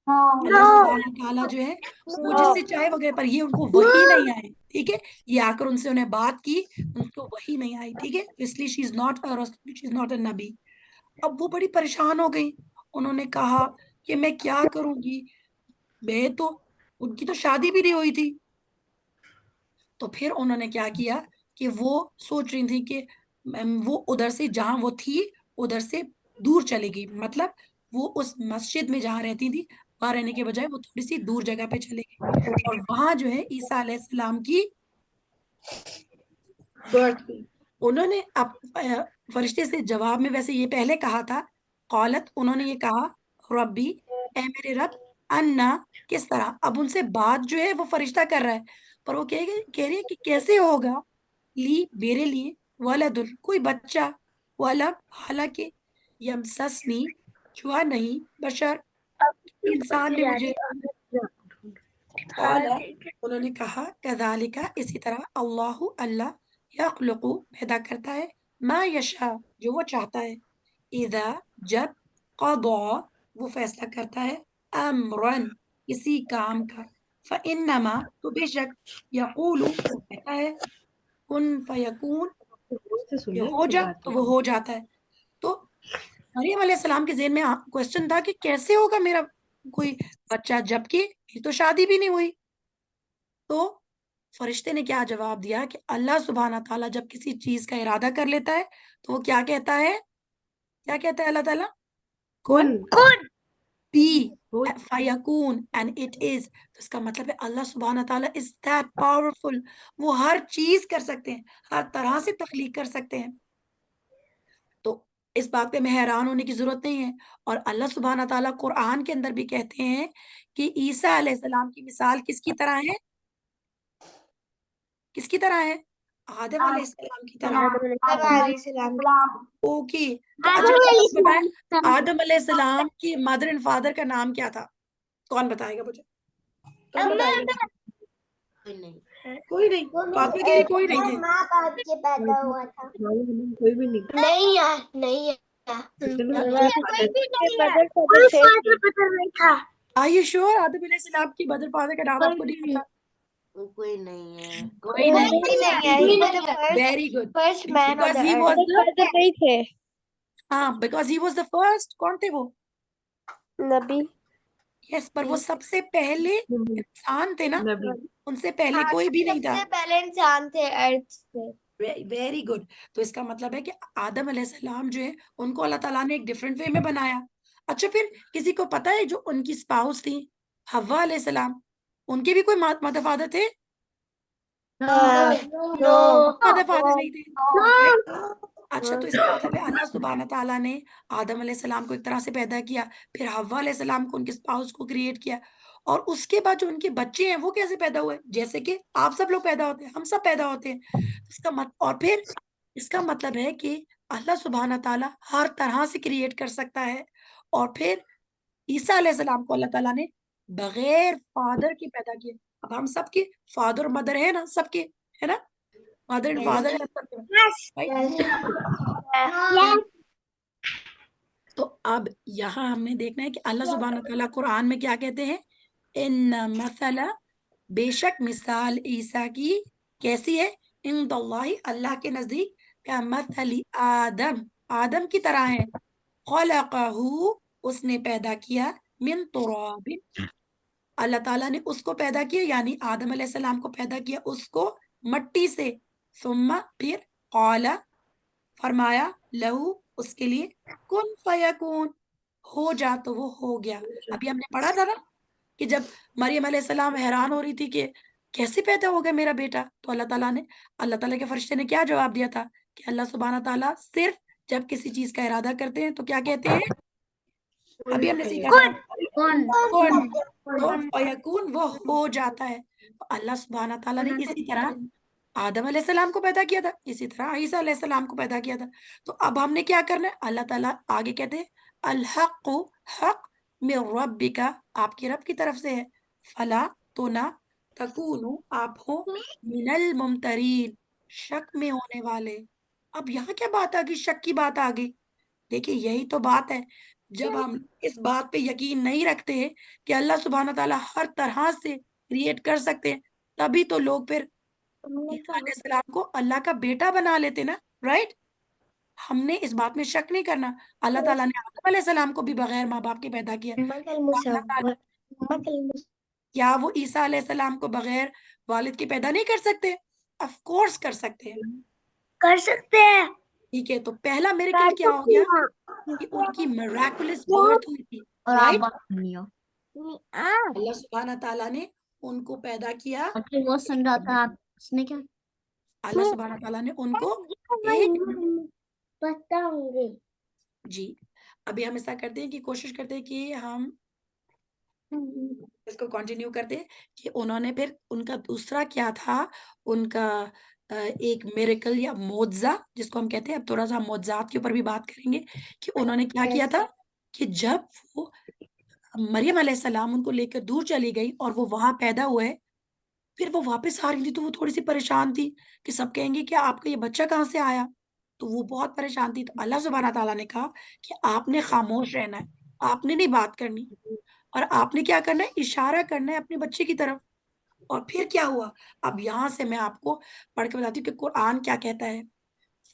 اللہ سبحانہ تعالیٰ جو ہے وہ جس سے چاہے وغیرہ، پر یہ ان کو وحی نہیں آئے، ٹھیک ہے، یہ آ کر ان سے انہیں بات کی، ان کو وحی نہیں آئی، ٹھیک ہے، اس لیے شی از ناٹ اے رسول، شی از ناٹ اے نبی. اب وہ بڑی پریشان ہو گئی، انہوں نے کہا کہ میں کیا کروں گی، میں تو ان کی تو شادی بھی نہیں ہوئی تھی. تو پھر انہوں نے کیا کیا کہ وہ سوچ رہی تھی کہ وہ ادھر سے جہاں وہ تھی ادھر سے دور چلے گی، مطلب وہ اس مسجد میں جہاں رہتی تھی وہاں رہنے کے بجائے وہ تھوڑی سی دور جگہ پہ چلے گی، اور وہاں جو ہے عیسیٰ علیہ السلام کی برتھ ہوئی. انہوں نے فرشتے سے جواب میں ویسے یہ پہلے کہا تھا، قالت، انہوں نے یہ کہا، ربی، اے میرے رب، انا، کس طرح. اب ان سے بات جو ہے وہ فرشتہ کر رہا ہے، پر وہ کہہ رہی ہے کہ کیسے ہوگا، لی، میرے لیے، ولدن، کوئی بچہ، ولم، حالانکہ، یمسسنی، چھوا نہیں، بشر، انسان نے مجھے. قال، انہوں نے کہا، کذالک، اسی طرح، اللہ، اللہ، یخلق، پیدا کرتا ہے، ما یشاء، جو وہ چاہتا ہے، اذا، جب، قضا، وہ فیصلہ کرتا ہے، امرن، کسی کام کا، فَإِنَّمَا تو بے شک، یقول وہ کہتا ہے، کن فیکون کہ ہو جا تو وہ ہو جاتا ہے. تو مریم علیہ السلام کے ذہن میں کوشچن تھا کہ کیسے ہوگا میرا کوئی بچہ، جبکہ یہ تو شادی بھی نہیں ہوئی. تو فرشتے نے کیا جواب دیا کہ اللہ سبحانہ تعالیٰ جب کسی چیز کا ارادہ کر لیتا ہے تو وہ کیا کہتا ہے، کیا کہتا ہے اللہ تعالیٰ؟ کن بی فیکون اینڈ اٹ از. تو اس کا مطلب ہے اللہ سبحانہ تعالیٰ از دیٹ پاورفل، وہ ہر چیز کر سکتے ہیں، ہر طرح سے تخلیق کر سکتے ہیں. تو اس بات پہ میں حیران ہونے کی ضرورت نہیں ہے. اور اللہ سبحانہ تعالیٰ قرآن کے اندر بھی کہتے ہیں کہ عیسیٰ علیہ السلام کی مثال کس کی طرح ہے؟ کس کی طرح ہے؟ آدم علیہ السلام کی طرح. علیہ السلام اوکے، تو اچھا آپ بتائیں آدم علیہ السلام کی مدر اینڈ فادر کا نام کیا تھا؟ کون بتائے گا مجھے؟ کون بتائے گا؟ کوئی نہیں. کوئی نہیں، فاطمہ کے لیے کوئی نہیں تھے. ماں باپ کے پیدا ہوا تھا. کوئی بھی نہیں. نہیں Are you sure آدم علیہ السلام کی مدر فادر کا نام آپ کو نہیں پتا؟ کوئی نہیں ہے. کوئی نہیں. Very good. First man Because he was the نہیں تھے because he was the first. کون تھے وہ؟ نبی. یس، پر وہ سب سے پہلے انسان تھے نا، ان سے پہلے کوئی بھی نہیں تھا. سب سے پہلے انسان تھے ارتھ سے. Very good. تو اس کا مطلب ہے کہ آدم علیہ السلام جو ہے ان کو اللہ تعالیٰ نے ایک ڈفرینٹ وے میں بنایا. اچھا پھر کسی کو پتا ہے جو ان کی اسپاؤس تھی حوا علیہ السلام، ان کے بھی کوئی مدر فادر تھے؟ مدر فادر نہیں تھے. اچھا، تو اس کا مطلب ہے اللہ سبحانہ تعالیٰ نے آدم علیہ السلام کو ایک طرح سے پیدا کیا، پھر حوا علیہ السلام کو ان کے اسپاؤس کو کریٹ کیا، اور اس کے بعد جو ان کے بچے ہیں وہ کیسے پیدا ہوئے؟ جیسے کہ آپ سب لوگ پیدا ہوتے ہیں، ہم سب پیدا ہوتے ہیں. اس کا اور پھر اس کا مطلب ہے کہ اللہ سبحانہ تعالیٰ ہر طرح سے کریٹ کر سکتا ہے. اور پھر عیسیٰ علیہ السلام کو اللہ تعالیٰ نے بغیر فادر کے پیدا کیا. اب ہم سب کے فادر اور مدر ہے نا، سب کے ہے نا، مدر اینڈ فادر ہے سب کے. تو اب یہاں ہم نے دیکھنا ہے کہ اللہ سبحانہ تعالیٰ قرآن میں کیا کہتے ہیں، ان مثلا بے شک مثال عیسیٰ کی کیسی ہے، عند اللہ اللہ کے نزدیک، کا مثل آدم آدم کی طرح ہے، خلقہ اس نے پیدا کیا، من تراب اللہ تعالیٰ نے اس کو پیدا کیا، یعنی آدم علیہ السلام کو پیدا کیا اس کو مٹی سے، ثم پھر قال فرمایا، لہو اس کے لیے، کن فیکون ہو جا تو وہ ہو گیا. ابھی ہم نے پڑھا تھا نا کہ جب مریم علیہ السلام حیران ہو رہی تھی کہ کیسے پیدا ہو گیا میرا بیٹا، تو اللہ تعالیٰ کے فرشتے نے کیا جواب دیا تھا کہ اللہ سبحانہ تعالیٰ صرف جب کسی چیز کا ارادہ کرتے ہیں تو کیا کہتے ہیں، ابھی ہم نے سیکھا تھا فیکون، وہ ہو جاتا ہے. تو اللہ سبحانہ تعالیٰ نے اسی طرح آدم علیہ السلام کو پیدا کیا تھا، اسی طرح عیسیٰ علیہ السلام کو پیدا کیا تھا. تو اب ہم نے کیا کرنا ہے، اللہ تعالیٰ آگے کہتے ہیں الحق حق من ربک آپ کی رب کی طرف سے ہے، فلا تو نہ تکونوا آپ ہو من الممترین شک میں ہونے والے. اب یہاں کیا بات آ گئی، شک کی بات آ گئی. دیکھیے یہی تو بات ہے، جب ہم اس بات پہ یقین نہیں رکھتے کہ اللہ سبحانہ تعالیٰ ہر طرح سے کریٹ کر سکتے ہیں، تبھی تو لوگ پھر عیسیٰ علیہ السلام کو اللہ کا بیٹا بنا لیتے نا، رائٹ. ہم نے اس بات میں شک نہیں کرنا. اللہ تعالیٰ نے آدم علیہ السلام کو بھی بغیر ماں باپ کے پیدا کیا. اللہ تعالیٰ کیا وہ عیسیٰ علیہ السلام کو بغیر والد کے پیدا نہیں کر سکتے؟ آف کورس کر سکتے ہیں، کر سکتے ہیں. ٹھیک ہے. تو پہلا میریکل کیا ہو گیا کہ ان کی میراکولس برتھ ہوئی تھی، رائٹ. اللہ سبحانہ تعالیٰ نے ان کو پیدا کیا، وہ سن رہا تھا اس نے کیا اللہ سبحانہ تعالیٰ نے ان کو ایک جی. ابھی ہم ایسا کرتے ہیں کہ کوشش کرتے ہیں کہ ہم اس کو کنٹینیو کرتے ہیں کہ انہوں نے پھر ان کا دوسرا کیا تھا، ان کا ایک میریکل یا معجزہ جس کو ہم کہتے ہیں. اب تھوڑا سا معجزات کے اوپر بھی بات کریں گے کہ انہوں نے کیا کیا تھا کہ جب وہ مریم علیہ السلام ان کو لے کر دور چلی گئی اور وہ وہاں پیدا ہوئے، پھر وہ واپس آ رہی تھی تو وہ تھوڑی سی پریشان تھی کہ سب کہیں گے کہ آپ کا یہ بچہ کہاں سے آیا، تو وہ بہت پریشان تھی. تو اللہ سبحانہ تعالیٰ نے کہا کہ آپ نے خاموش رہنا ہے، آپ نے نہیں بات کرنی, اور آپ نے کیا کرنا ہے, اشارہ کرنا ہے اپنے بچے کی طرف. اور پھر کیا ہوا, اب یہاں سے میں آپ کو پڑھ کے بتاتی ہوں کہ قرآن کیا کہتا ہے.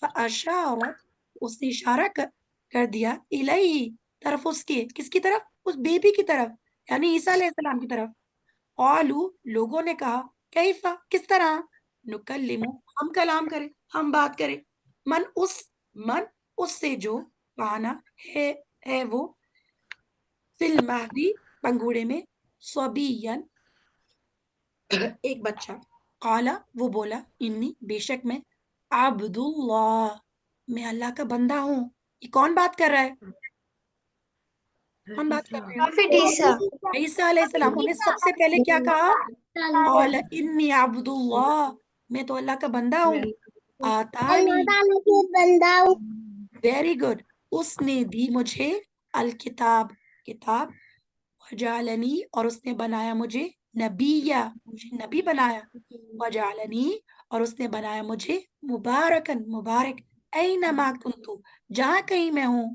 فَأَشَارَتْ, اس نے اشارہ کر دیا, الیہ, طرف اس کے, کس کی طرف, اس بیبی کی طرف, یعنی عیسیٰ علیہ السلام کی طرف. قالوا, لوگوں نے کہا, کیف, کس طرح, نکلم, ہم کلام کریں, ہم بات کریں, من اس سے جو, کہانا ہے وہ, فی المہدی, پنگوڑے میں, صبیًا, ایک بچہ. قالا, وہ بولا, انی, بے شک میں, عبد اللہ, میں اللہ کا بندہ ہوں. یہ کون بات کر رہا ہے, کون بات کر رہے Prophet Isa. ہیں, عیسیٰ علیہ السلام. انہیں سب سے پہلے کیا کہا, قال انی عبد اللہ, میں تو اللہ کا بندہ ہوں. آتانی, ویری گڈ, اس نے دی مجھے, الکتاب, کتاب, وجعلنی, اور اس نے بنایا مجھے, نبیہ, مجھے نبی بنایا, وجعلنی, اور اس نے بنایا مجھے, مبارکن, مبارک, اینما کنتو, جہاں کہیں میں ہوں,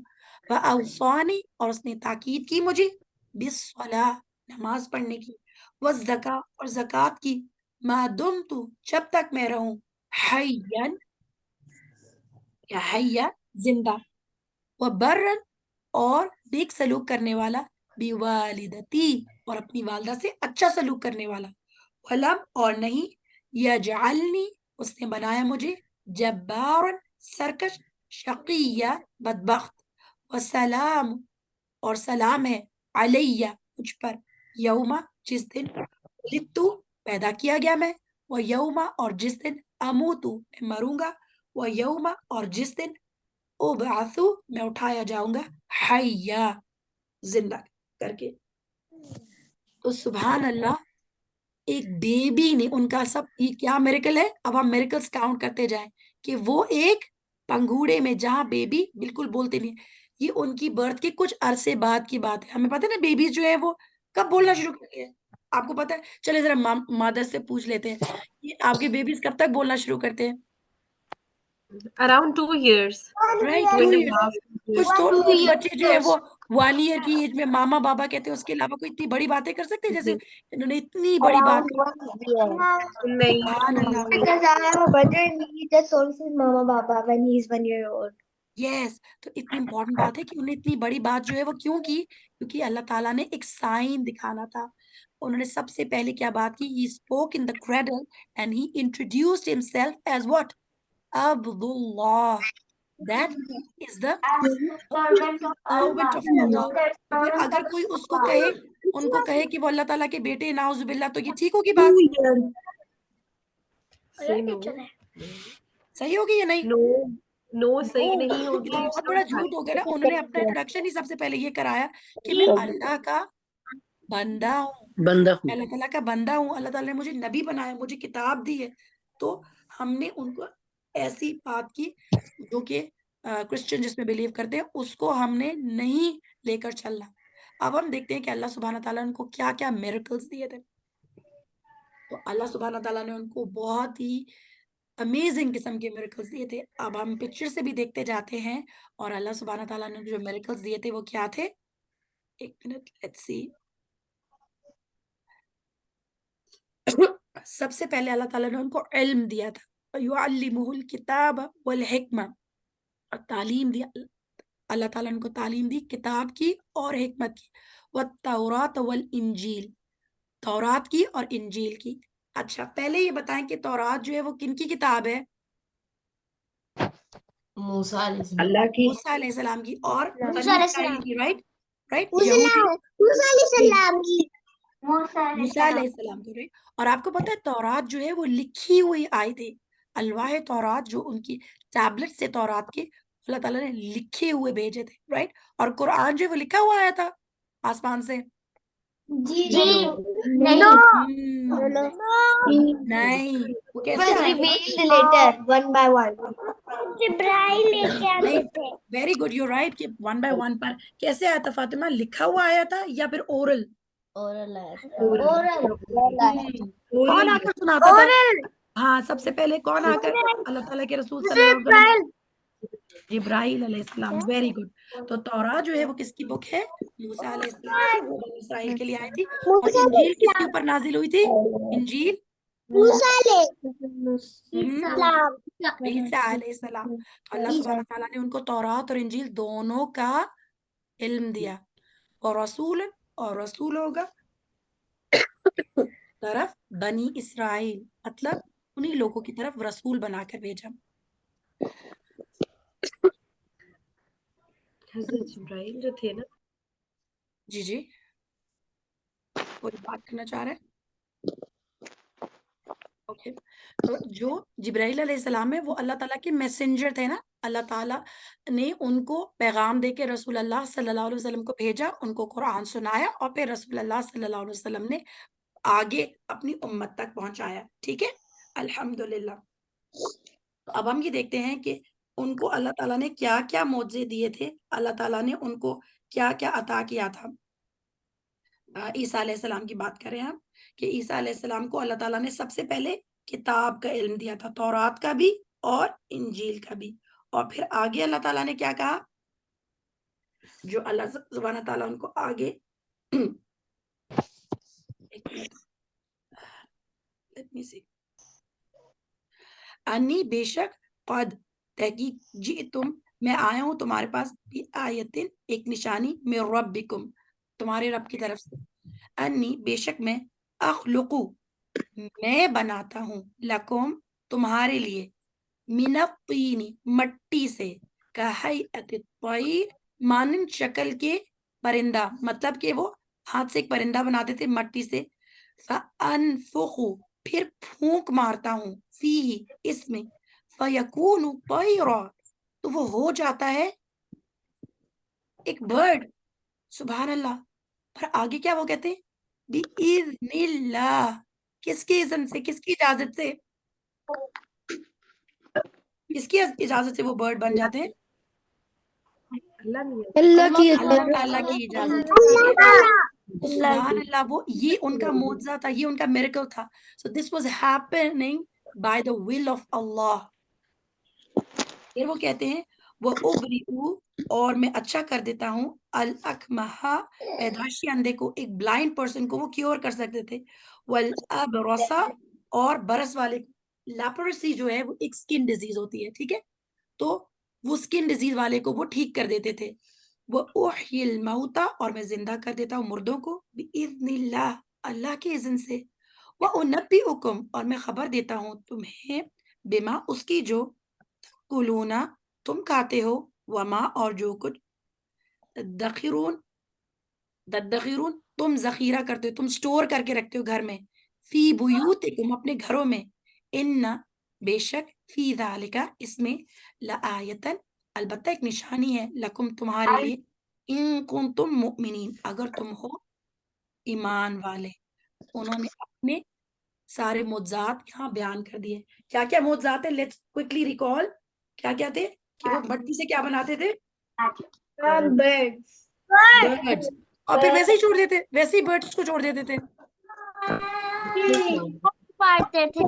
واوصانی, اور اس نے تاکید کی مجھے, بالصلاۃ, نماز پڑھنے کی, والزکاۃ, اور زکوٰۃ کی, ما دمت, جب تک میں رہوں, حیًّا, یا حیّا, زندہ, وبرًا, اور نیک سلوک کرنے والا, بوالدتی, اور اپنی والدہ سے اچھا سلوک کرنے والا, ولم, اور نہیں, یجعلنی, اس نے بنایا مجھے, جبارًا, سرکش, شقیہ, بدبخت, وسلام, اور سلام ہے, علیہ, مجھ پر, یوما, جس دن, ولدتو, پیدا کیا گیا میں, و یوما, اور جس دن, اموتو, میں مروں گا, و یوما, اور جس دن, ابعثو, میں اٹھایا جاؤں گا, حیا, زندہ کر کے. تو سبحان اللہ, ایک بیبی نے, ان کا سب, یہ کیا میریکل ہے, اب ہم میریکلز کاؤنٹ کرتے جائیں, کہ وہ ایک پنگوڑے میں, جہاں بیبی بالکل بولتے نہیں, یہ ان کی برتھ کے کچھ عرصے بعد کی بات ہے. ہمیں پتہ ہے نا بیبیز جو ہے وہ کب بولنا شروع کرتے ہیں, آپ کو پتہ ہے, چلے ذرا مادر سے پوچھ لیتے ہیں, یہ آپ کے بیبیز کب تک بولنا شروع کرتے ہیں, Around 2 years. Right, 2 2 and a year. half years. کچھ تو کچھ بچے جو ہے وہ 1 ایئر کی ایج میں ماما بابا کہتے ہیں, اس کے علاوہ کوئی اتنی بڑی باتیں کر سکتے ہیں, جیسے انہوں نے اتنی بڑی بات کی. نہیں. سبحان اللہ. Because I have a brother and he just calls his mama Baba when he's 1 year old. یس, تو اتنی امپورٹنٹ بات ہے کہ انہیں اتنی بڑی بات جو ہے وہ کیوں کی, کیونکہ اللہ تعالیٰ نے ایک سائن دکھانا تھا. انہوں نے سب سے پہلے کیا بات کی, he spoke in the cradle and he introduced himself as what, Abdullah, that is the servant of Allah. تو پھر اگر کوئی اس کو کہے, ان کو کہے کہ وہ اللہ تعالیٰ کے بیٹے, نعوذ باللہ, تو یہ ٹھیک ہوگی بات, Say no. صحیح ہوگی یا نہیں, No, صحیح نہیں یہ ہوگی. تو بہت بڑا جھوٹ ہو گیا نا. انہوں نے اپنا انٹروڈکشن ہی سب سے پہلے یہ کرایا کہ میں اللہ کا بندہ ہوں, میں اللہ تعالیٰ کا بندہ ہوں, اللہ تعالیٰ نے مجھے نبی بنایا, مجھے کتاب دی ہے. تو ہم نے ان کو ایسی بات کی جو کہ کرسچن جس میں بلیو کرتے ہیں, اس کو ہم نے نہیں لے کر چلنا. اب ہم دیکھتے ہیں کہ اللہ سبحانہ تعالیٰ نے ان کو کیا کیا میریکلز دیے تھے. تو اللہ سبحانہ تعالیٰ نے ان کو بہت ہی امیزنگ قسم کے میریکلز دیے تھے. اب ہم پکچر سے بھی دیکھتے جاتے ہیں, اور اللہ سبحانہ تعالیٰ نے جو میریکلز دیے تھے وہ کیا تھے, ایک منٹ, لیٹس سی. سب سے پہلے اللہ تعالیٰ نے ان کو علم دیا تھا, یعلمہ الکتاب والحکمہ, اور تعلیم دیا, اللہ تعالیٰ نے ان کو تعلیم دی کتاب کی اور حکمت کی, والتوراۃ والانجیل, تورات کی اور انجیل کی. اچھا, پہلے یہ بتائیں کہ تورات جو ہے وہ کن کی کتاب ہے, موسیٰ علیہ السلام. اللہ کی. موسیٰ علیہ السلام کی, اور بنی علیہ اسرائیل کی, رائٹ, موسیٰ علیہ السلام کو, رائٹ. اور آپ کو پتہ ہے تورات جو ہے وہ لکھی ہوئی آئی تھی, الواح تورات جو ان کی ٹیبلٹ سے تورات کے اللہ تعالیٰ نے لکھے ہوئے بھیجے تھے, رائٹ. اور قرآن جو ہے وہ لکھا ہوا آیا تھا آسمان سے, نہیں, وہ کیسے آیا, later, one by one. Very good, you right, کہ 1 by 1 پر کیسے آیا تھا فاطمہ, لکھا ہوا آیا تھا یا پھر اورل, اورل آیا تھا. کون آ کر سناتا تھا, ہاں, سب سے پہلے کون آ کر, اللہ تعالیٰ کے رسول صلی اللہ علیہ وسلم, جبرائیل علیہ السلام. Very good. تو تورات جو ہے وہ کس کی بک ہے؟ موسیٰ علیہ السلام کی. وہ بنی اسرائیل کے لیے آئی تھی. اور انجیل کس کے اوپر نازل ہوئی تھی؟ انجیل عیسیٰ علیہ السلام. تو اللہ سبحانہ تعالیٰ نے ان کو تورات اور انجیل دونوں کا علم دیا. اور رسول ہوگا طرف بنی اسرائیل، مطلب انہی لوگوں کی طرف رسول بنا کر بھیجا. حضرت جبرائیل جو تھے نا، جی کوئی بات کرنا چاہ رہے ہیں؟ اوکے. تو جو جبرائیل علیہ السلام ہے وہ اللہ تعالیٰ کے میسنجر تھے نا. اللہ تعالیٰ نے ان کو پیغام دے کے رسول اللہ صلی اللہ علیہ وسلم کو بھیجا، ان کو قرآن سنایا، اور پھر رسول اللہ صلی اللہ علیہ وسلم نے آگے اپنی امت تک پہنچایا. ٹھیک ہے، الحمدللہ. تو اب ہم یہ دیکھتے ہیں کہ ان کو اللہ تعالیٰ نے کیا کیا معجزے دیے تھے. اللہ تعالیٰ نے ان کو کیا کیا عطا کیا تھا. عیسیٰ علیہ السلام کی بات کریں ہم، کہ عیسیٰ علیہ السلام کو اللہ تعالیٰ نے سب سے پہلے کتاب کا علم دیا تھا، تورات کا بھی اور انجیل کا بھی. اور پھر آگے اللہ تعالیٰ نے کیا کہا؟ جو اللہ سبحانہ تعالیٰ ان کو آگے ایک منٹ، let me see. انی بے شک، قد تحقیق، جئتم میں آیا ہوں تمہارے پاس، بھی آیتن ایک نشانی، میں ربکم تمہارے رب کی طرف سے. انی بے شک میں، اخلقو میں بناتا ہوں، لکم تمہارے لیے، من الطین مٹی سے، کہیئت الطیر مانند شکل کے پرندہ، مطلب کہ وہ ہاتھ سے ایک پرندہ بناتے تھے مٹی سے. فانفخو پھر پھونک مارتا ہوں، فیہ اس میں، فیکون طیرا تو وہ ہو جاتا ہے ایک برڈ. سبحان اللہ. پر آگے کیا وہ کہتے ہیں؟ بِإِذْنِ اللہ، کس کی اذن سے، کس کی اجازت سے، کس کی اجازت سے وہ برڈ بن جاتے ہیں؟ اللہ کی اللہ تعالیٰ کی اجازت سے. تو سبحان اللہ، وہ یہ ان کا معجزہ تھا، یہ ان کا میریکل تھا. So this was happening by the will of Allah. پھر وہ کہتے ہیں وہ ابریئو اور میں اچھا کر دیتا ہوں، الاکمہا پیدائشی اندھے کو، ایک بلائنڈ پرسن کو وہ کیور کر سکتے تھے، والابرصا اور برس والے کو. لیپرسی جو ہے وہ ایک سکن ڈیزیز ہوتی ہے. ٹھیک ہے، تو وہ سکن ڈیزیز والے کو وہ ٹھیک کر دیتے تھے. وہ احیی الموتا اور میں زندہ کر دیتا ہوں مردوں کو، باذن اللہ اللہ کے اذن سے. وانبئکم اور میں خبر دیتا ہوں تمہیں، بما اس کی جو، کلونا تم کھاتے ہو، وما اور جو کچھ، تدخرون تم ذخیرہ کرتے ہو، تم سٹور کر کے رکھتے ہو گھر میں، فی بیوتکم اپنے گھروں میں، ان بے شک، فی ذالک اس میں، لآیتن البتہ ایک نشانی ہے، لکم تمہارے لیے، ان کنتم مؤمنین اگر تم ہو ایمان والے. انہوں نے اپنے سارے معجزات یہاں بیان کر دیے. کیا کیا معجزات ہیں؟ Let's quickly recall. کیا کیا تھے؟ کہ وہ مٹی سے کیا بناتے تھے؟ برڈز. اور پھر ویسے ہی چھوڑ دیتے، ویسے ہی برڈز کو چھوڑ دیتے تھے، پڑھتے تھے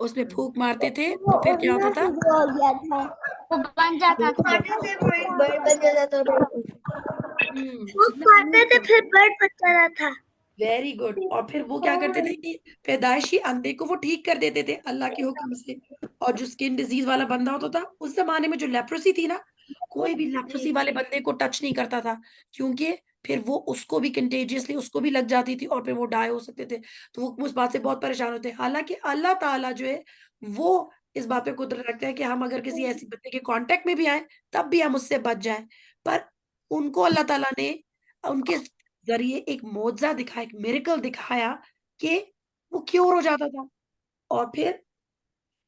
اس میں پھونک مارتے تھے تو پھر کیا ہوتا تھا؟ وہ بن جاتا تھا. Very good. اور پھر وہ کیا کرتے تھے کہ پیدائشی اندھے کو وہ ٹھیک کر دیتے تھے اللہ کے حکم سے. اور جو سکن ڈیزیز والا بندہ ہوتا تھا اس زمانے میں، جو لیپروسی تھی نا، کوئی بھی لیپروسی والے بندے کو ٹچ نہیں کرتا تھا، کیونکہ پھر وہ اس کو بھی کنٹیجیسلی اس کو بھی لگ جاتی تھی اور پھر وہ ڈائی ہو سکتے تھے. تو وہ اس بات سے بہت پریشان ہوتے. حالانکہ اللہ تعالیٰ جو ہے وہ اس بات پہ قدرت رکھتا ہے کہ ہم اگر کسی ایسی بندے کے کانٹیکٹ میں بھی آئیں تب بھی ہم اس سے بچ جائیں. پر ان کو اللہ تعالیٰ نے ان کے ذریعے ایک معجزہ دکھایا، ایک میریکل دکھایا کہ وہ کیور ہو جاتا تھا. اور پھر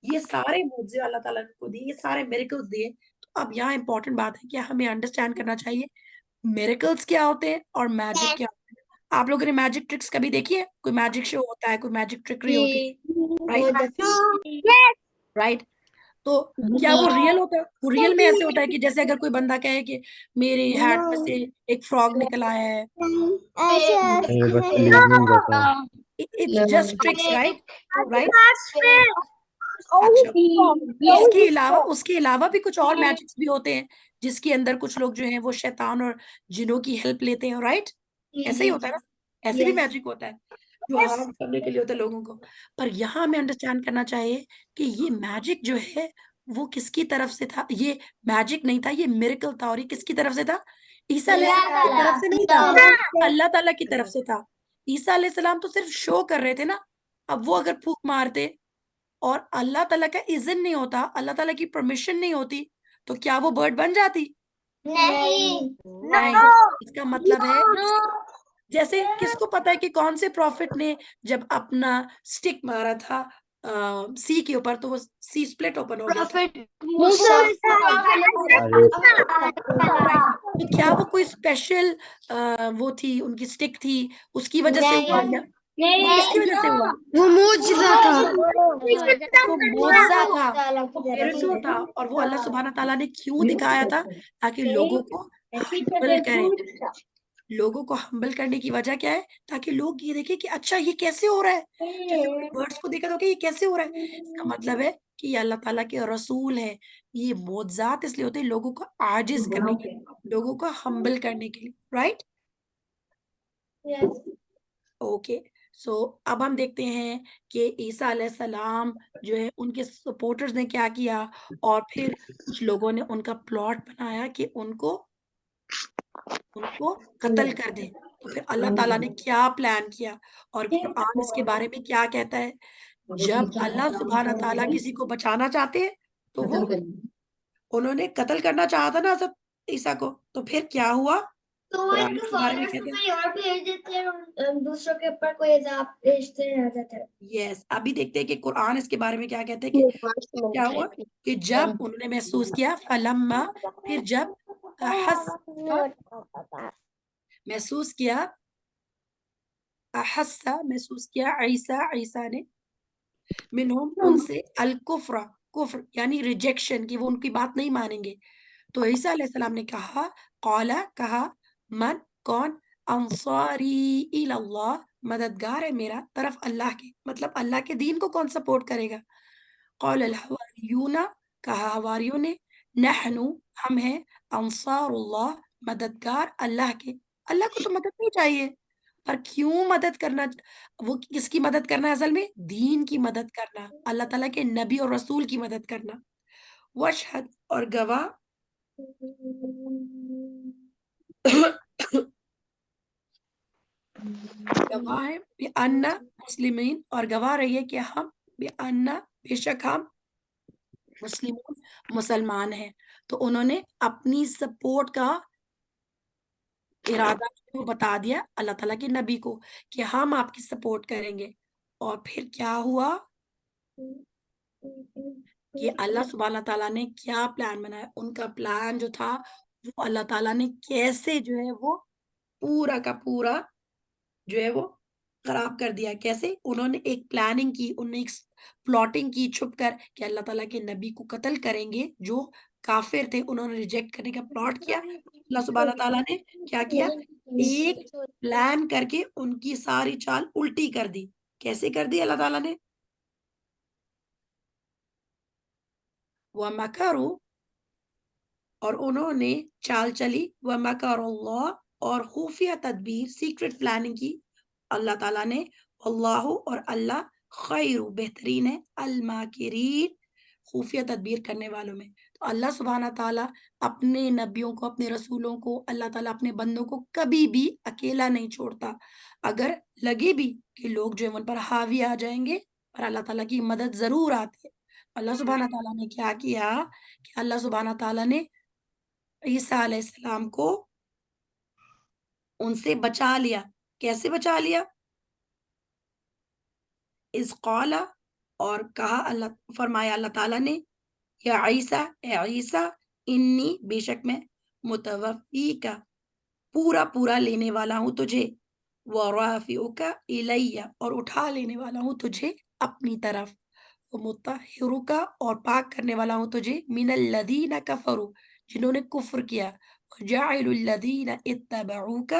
یہ سارے معجزے اللہ تعالیٰ نے کو دیے، یہ سارے میریکلز دیے. تو اب یہاں امپورٹنٹ بات ہے کہ ہمیں انڈرسٹینڈ کرنا چاہیے میریکلز کیا ہوتے ہیں اور میجک کیا ہوتے ہیں. آپ لوگوں نے میجک ٹرکس کبھی دیکھی ہے؟ کوئی میجک شو ہوتا ہے، کوئی میجک ٹرکری ہوتی ہے، رائٹ؟ تو کیا وہ ریئل ہوتا ہے؟ وہ ریئل میں ایسے ہوتا ہے کہ جیسے اگر کوئی بندہ کہے کہ میرے ہیٹ میں سے ایک فراگ نکل آیا ہے، یہ بس لیزنگ ہوتا ہے. it's just tricks, right? اچھا، اس کے علاوہ بھی کچھ اور میجکس بھی ہوتے ہیں جس کے اندر کچھ لوگ جو ہیں وہ شیطان اور جنوں کی ہیلپ لیتے ہیں، رائٹ؟ ایسے ہی ہوتا ہے نا، ایسے بھی میجک ہوتا ہے جو حرام کرنے کے لیے ہوتا ہے لوگوں کو. پر یہاں ہمیں انڈرسٹینڈ کرنا چاہیے کہ یہ میجک جو ہے وہ کس کی طرف سے تھا. یہ میجک نہیں تھا، یہ میریکل تھا. اور یہ کس کی طرف سے تھا؟ عیسیٰ علیہ السلام کی طرف سے نہیں تھا، اللہ تعالیٰ کی طرف سے تھا. عیسیٰ علیہ السلام تو صرف شو کر رہے تھے نا. اب وہ اگر پھونک مارتے اور اللہ تعالیٰ کا اذن نہیں ہوتا، اللہ تعالیٰ کی پرمیشن نہیں ہوتی، تو کیا وہ برڈ بن جاتی؟ نہیں. اس کا مطلب ہے جیسے کس کو پتا ہے کہ کون سے پروفٹ نے جب اپنا سٹک مارا تھا سی کے اوپر تو وہ سی سپلٹ اوپن ہو گیا تھا. تو کیا وہ کوئی اسپیشل وہ تھی، ان کی سٹک تھی، اس کی وجہ سے ہوا یا وہ کس کی وجہ سے ہوا؟ وہ معجزہ تھا. وہ معجزہ تھا، میریکل تھا. اور وہ اللہ سبحانہ تعالیٰ نے کیوں دکھایا تھا؟ تاکہ لوگوں کو ہمبل کرے. لوگوں کو ہمبل کرنے کی وجہ کیا ہے؟ تاکہ لوگ یہ دیکھیں کہ اچھا یہ کیسے ہو رہا ہے. جیسے انہوں نے برڈس کو دیکھا تو یہ کیسے ہو رہا ہے. اس کا مطلب ہے کہ یہ اللہ تعالیٰ کے رسول ہے. یہ معجزات اس لیے ہوتے ہیں لوگوں کو عاجز کرنے کے لیے، لوگوں کو ہمبل کرنے کے لیے، رائٹ؟ اوکے. سو اب ہم دیکھتے ہیں کہ عیسیٰ علیہ السلام جو ہے ان کے سپورٹرز نے کیا کیا، اور پھر کچھ لوگوں نے ان کا پلاٹ بنایا کہ ان کو قتل کر دیں. تو پھر اللہ تعالیٰ نے کیا پلان کیا، اور قرآن اس کے بارے میں کیا کہتا ہے؟ جب اللہ سبحانہ تعالیٰ کسی کو بچانا چاہتے ہیں تو وہ انہوں نے قتل کرنا چاہا تھا نا حضرت عیسیٰ کو، تو پھر کیا ہوا؟ قرآن اس کے بارے میں کہتے ہیں اور بھیج دیتے ہیں اور دوسروں کے اوپر کوئی عذاب بھیجتے رہ جاتے ہیں. یس. ابھی دیکھتے ہیں کہ قرآن اس کے بارے میں کیا کہتے ہیں کہ کیا ہوا کہ جب انہوں نے محسوس کیا فلما، پھر جب محسوس کیا عیسیٰ نے منہم ان سے الکفر، کفر یعنی ریجیکشن، کہ وہ ان کی بات نہیں مانیں گے. تو عیسیٰ علیہ السلام نے کہا، قالا کہا، من کون، انصاری الی اللہ مددگار ہے میرا طرف اللہ کے، مطلب اللہ کے دین کو کون سپورٹ کرے گا. قال الحواریون، کہا حواریوں نے، نحن ہم ہیں، انصار اللہ مددگار اللہ کے. اللہ کو تو مدد نہیں چاہیے، پر کیوں مدد کرنا؟ وہ کس کی مدد کرنا ہے اصل میں؟ دین کی مدد کرنا، اللہ تعالیٰ کے نبی اور رسول کی مدد کرنا. وشہد اور گواہ گواہ ہے بِأَنَّ مسلمین، اور گواہ رہیے کہ ہم بِأَنَّ بے شک ہم مسلمون مسلمان ہیں. تو انہوں نے اپنی سپورٹ کا ارادہ کو بتا دیا اللہ تعالیٰ کے نبی کو کہ ہم آپ کی سپورٹ کریں گے. اور پھر کیا ہوا کہ اللہ سبحانہ تعالیٰ نے کیا پلان بنایا. ان کا پلان جو تھا وہ اللہ تعالیٰ نے کیسے جو ہے وہ پورا کا پورا جو ہے وہ خراب کر دیا. کیسے؟ انہوں نے ایک پلاننگ کی، انہوں نے ایک پلاٹنگ کی چھپ کر کہ اللہ تعالیٰ کے نبی کو قتل کریں گے. جو کافر تھے انہوں نے ریجیکٹ کرنے کا پلاٹ کیا. اللہ سبحانہ تعالیٰ نے کیا کیا؟ ایک پلان کر کے ان کی ساری چال الٹی کر دی. کیسے کر دی اللہ تعالیٰ نے؟ وَمَكَرُوا، اور انہوں نے چال چلی، وَمَكَرُ اللَّهُ، اور خفیہ تدبیر سیکرٹ پلاننگ کی اللہ تعالیٰ نے. اللہ، اور اللہ خیر بہترین ہے، الماکرین خفیہ تدبیر کرنے والوں میں. تو اللہ سبحانہ تعالیٰ اپنے نبیوں کو، اپنے رسولوں کو، اللہ تعالیٰ اپنے بندوں کو کبھی بھی اکیلا نہیں چھوڑتا. اگر لگے بھی کہ لوگ جو ان پر حاوی آ جائیں گے، پر اللہ تعالیٰ کی مدد ضرور آتی ہے. اللہ سبحانہ تعالیٰ نے کیا کیا کہ اللہ سبحانہ تعالیٰ نے عیسیٰ علیہ السلام کو ان سے بچا لیا. کیسے بچا لیا؟ اذ قال، اور کہا اللہ، فرمایا اللہ تعالیٰ نے، یا عیسیٰ، اے عیسیٰ، انی بے شک میں، متوفی کا پورا لینے والا ہوں تجھے، ورافعک الی، اور اٹھا لینے والا ہوں تجھے اپنی طرف، ومطہرک، اور پاک کرنے والا ہوں تجھے، من الذین کفروا، جنہوں نے کفر کیا، وجاعل الذین اتبعوک،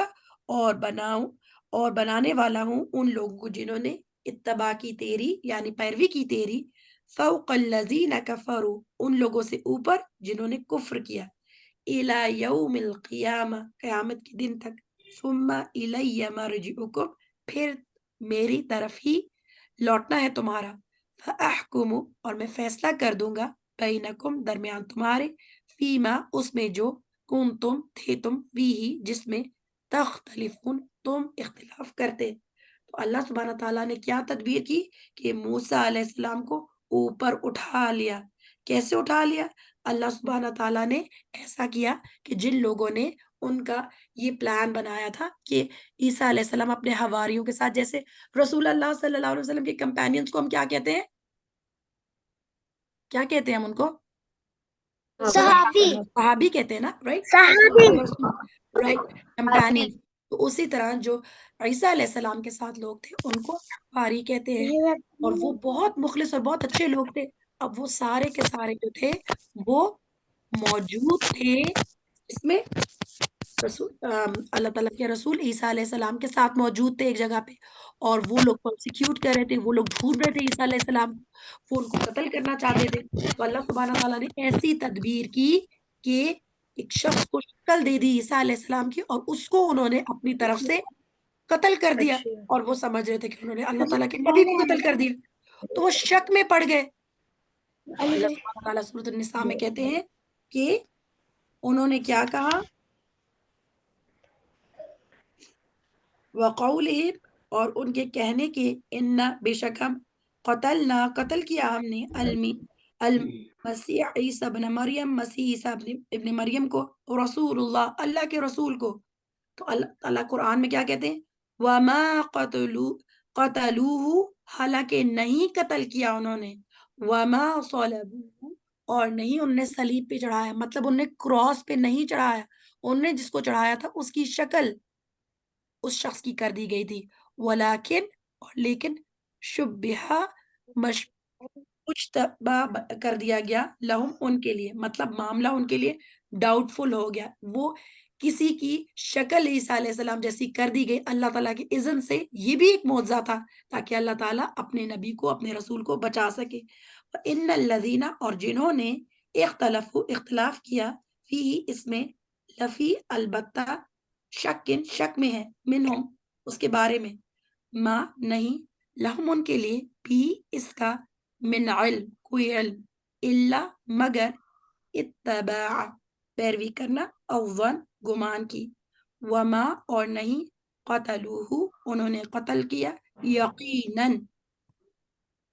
اور بنانے والا ہوں ان لوگوں کو جنہوں نے اتباع کی تیری، یعنی پیروی کی تیری، فوق الذین کفروا، ان لوگوں سے اوپر جنہوں نے کفر کیا، الی یوم القیامہ، قیامت کے دن تک، ثم الی مرجعکم، پھر میری طرف ہی لوٹنا ہے تمہارا، فاحکم، اور میں فیصلہ کر دوں گا، بینکم، درمیان تمہارے، فیما، اس میں جو کنتم تھے تم، فیہ، جس میں تختلفون، تم اختلاف کرتے۔ تو اللہ سبحانہ تعالیٰ نے کیا تدبیر کی کہ موسیٰ علیہ السلام کو اوپر اٹھا لیا۔ کیسے اٹھا لیا؟ اللہ سبحانہ تعالیٰ نے ایسا کیا کہ جن لوگوں نے ان کا یہ پلان بنایا تھا کہ عیسیٰ علیہ السلام اپنے حواریوں کے ساتھ، جیسے رسول اللہ صلی اللہ علیہ وسلم کے کمپینینز کو ہم کیا کہتے ہیں؟ کیا کہتے ہیں ہم ان کو؟ صحابی، صحابی کہتے ہیں نا، رائٹ؟ صحابی، رائٹ، کمپینینز۔ تو اسی طرح جو عیسیٰ علیہ السلام کے ساتھ لوگ تھے ان کو حواری کہتے ہیں، اور وہ بہت مخلص اور بہت اچھے لوگ تھے۔ اب وہ سارے کے سارے جو تھے وہ موجود تھے اس میں، اللہ تعالیٰ کے رسول عیسیٰ علیہ السلام کے ساتھ موجود تھے ایک جگہ پہ، اور وہ لوگ پرسیکیوٹ کر رہے تھے، وہ لوگ ڈھونڈ رہے تھے عیسیٰ علیہ السلام کو، وہ ان کو قتل کرنا چاہتے تھے۔ تو اللہ سبحانہ تعالیٰ نے ایسی تدبیر کی کہ ایک شخص کو شکل دے دی عیسیٰ علیہ السلام کی، اور اس کو انہوں نے اپنی طرف سے قتل کر دیا، اور وہ سمجھ رہے تھے کہ انہوں نے اللہ تعالیٰ کے نبی کو قتل کر دیا، تو وہ شک میں پڑ گئے۔ اللہ سبحانہ تعالیٰ سورۃ النساء میں کہتے ہیں کہ انہوں نے کیا کہا، وَقَوْلِهِمْ، اور ان کے کہنے کے، اِنَّا، بے شک ہم، قتلنا، قتل کیا ہم نے، المسیح عیسیٰ ابن مریم، مسیح عیسیٰ ابن مریم کو، رسول اللہ، اللہ کے رسول کو۔ تو اللہ تعالیٰ قرآن میں کیا کہتے ہیں، وَمَا قَتَلُوهُ، حالانکہ نہیں قتل کیا انہوں نے، وَمَا صَلَبُوهُ، اور نہیں ان نے صلیب پہ چڑھایا، مطلب ان نے کراس پہ نہیں چڑھایا، ان نے جس کو چڑھایا تھا اس کی شکل اس شخص کی کر دی گئی تھی، ولیکن، اور لیکن، شبہ، مشتبہ کر دیا گیا، لہم، ان کے لیے، مطلب معاملہ ان کے لیے ڈاؤٹ فل ہو گیا، وہ کسی کی شکل عیسیٰ علیہ السلام جیسی کر دی گئی اللہ تعالیٰ کے اذن سے۔ یہ بھی ایک معجزہ تھا تاکہ اللہ تعالیٰ اپنے نبی کو، اپنے رسول کو بچا سکے۔ ان الذین، اور جنہوں نے، اختلاف کیا، فی، اس میں، لفی، البتہ، شکن، شک میں ہے، منہم، اس کے بارے میں، ما، نہیں، لہم، ان کے لیے، بھی، اس کا، من علم، کوئی علم، الا، مگر، اتباع، پیروی کرنا، الظن، گمان کی، وما، اور نہیں، قتلوہ، انہوں نے قتل کیا، یقیناً،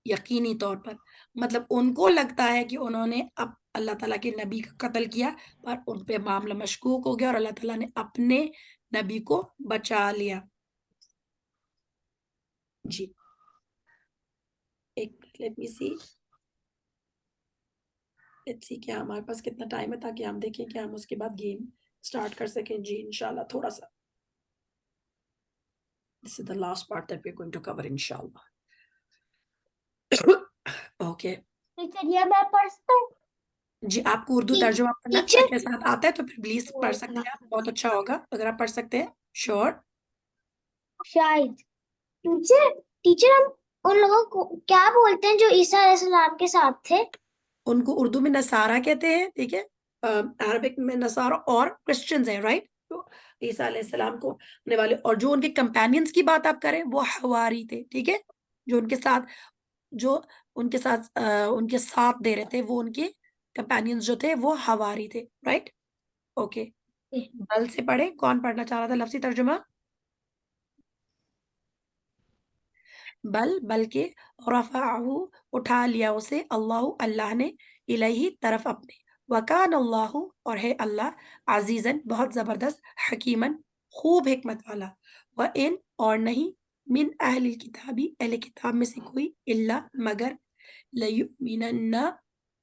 یقینی طور پر، مطلب ان کو لگتا ہے کہ انہوں نے اب اللہ تعالیٰ کے نبی کا قتل کیا، پر ان پہ معاملہ مشکوک ہو گیا اور اللہ تعالیٰ نے اپنے نبی کو بچا لیا۔ جی ایک لیٹ می سی، کیا ہمارے پاس کتنا ٹائم ہے تاکہ ہم دیکھیں کہ ہم اس کے بعد گیم سٹارٹ کر سکیں۔ جی انشاءاللہ تھوڑا سا، this is the last part that we're going to cover انشاءاللہ۔ اوکے ٹیچر یہ میں پڑھ سکتا ہوں؟ جی، آپ کو اردو ترجمہ پڑھنا ٹیچر، کے ساتھ آتا ہے تو پھر پلیز پڑھ سکتے ہیں آپ، بہت اچھا ہوگا اگر آپ پڑھ سکتے ہیں، شور۔ شاید ٹیچر ہم ان لوگوں کو کیا بولتے ہیں جو عیسیٰ علیہ السلام کے ساتھ تھے؟ ان کو اردو میں نصارہ کہتے ہیں، ٹھیک ہے، عربک میں نصارہ، اور کرسچنز ہیں، رائٹ؟ تو عیسیٰ علیہ السلام کو ہونے والے، اور جو ان کے کمپینینز کی بات آپ کریں وہ حواری تھے، ٹھیک ہے، جو ان کے ساتھ دے رہے تھے، وہ ان کے کمپینینز جو تھے وہ حواری تھے، رائٹ؟ اوکے، بل سے پڑھیں، کون پڑھنا چاہ رہا تھا لفظی ترجمہ؟ بلکہ، رفعہ، اٹھا لیا اسے، اللہ نے، الیہ، طرف اپنے، وکان اللہ، اور ہے اللہ، عزیزاً، بہت زبردست، حکیماً، خوب حکمت والا، وَإِن، اور نہیں، من اہل الکتابی، اہل کتاب میں سے کوئی، الا، مگر، لیؤمنن،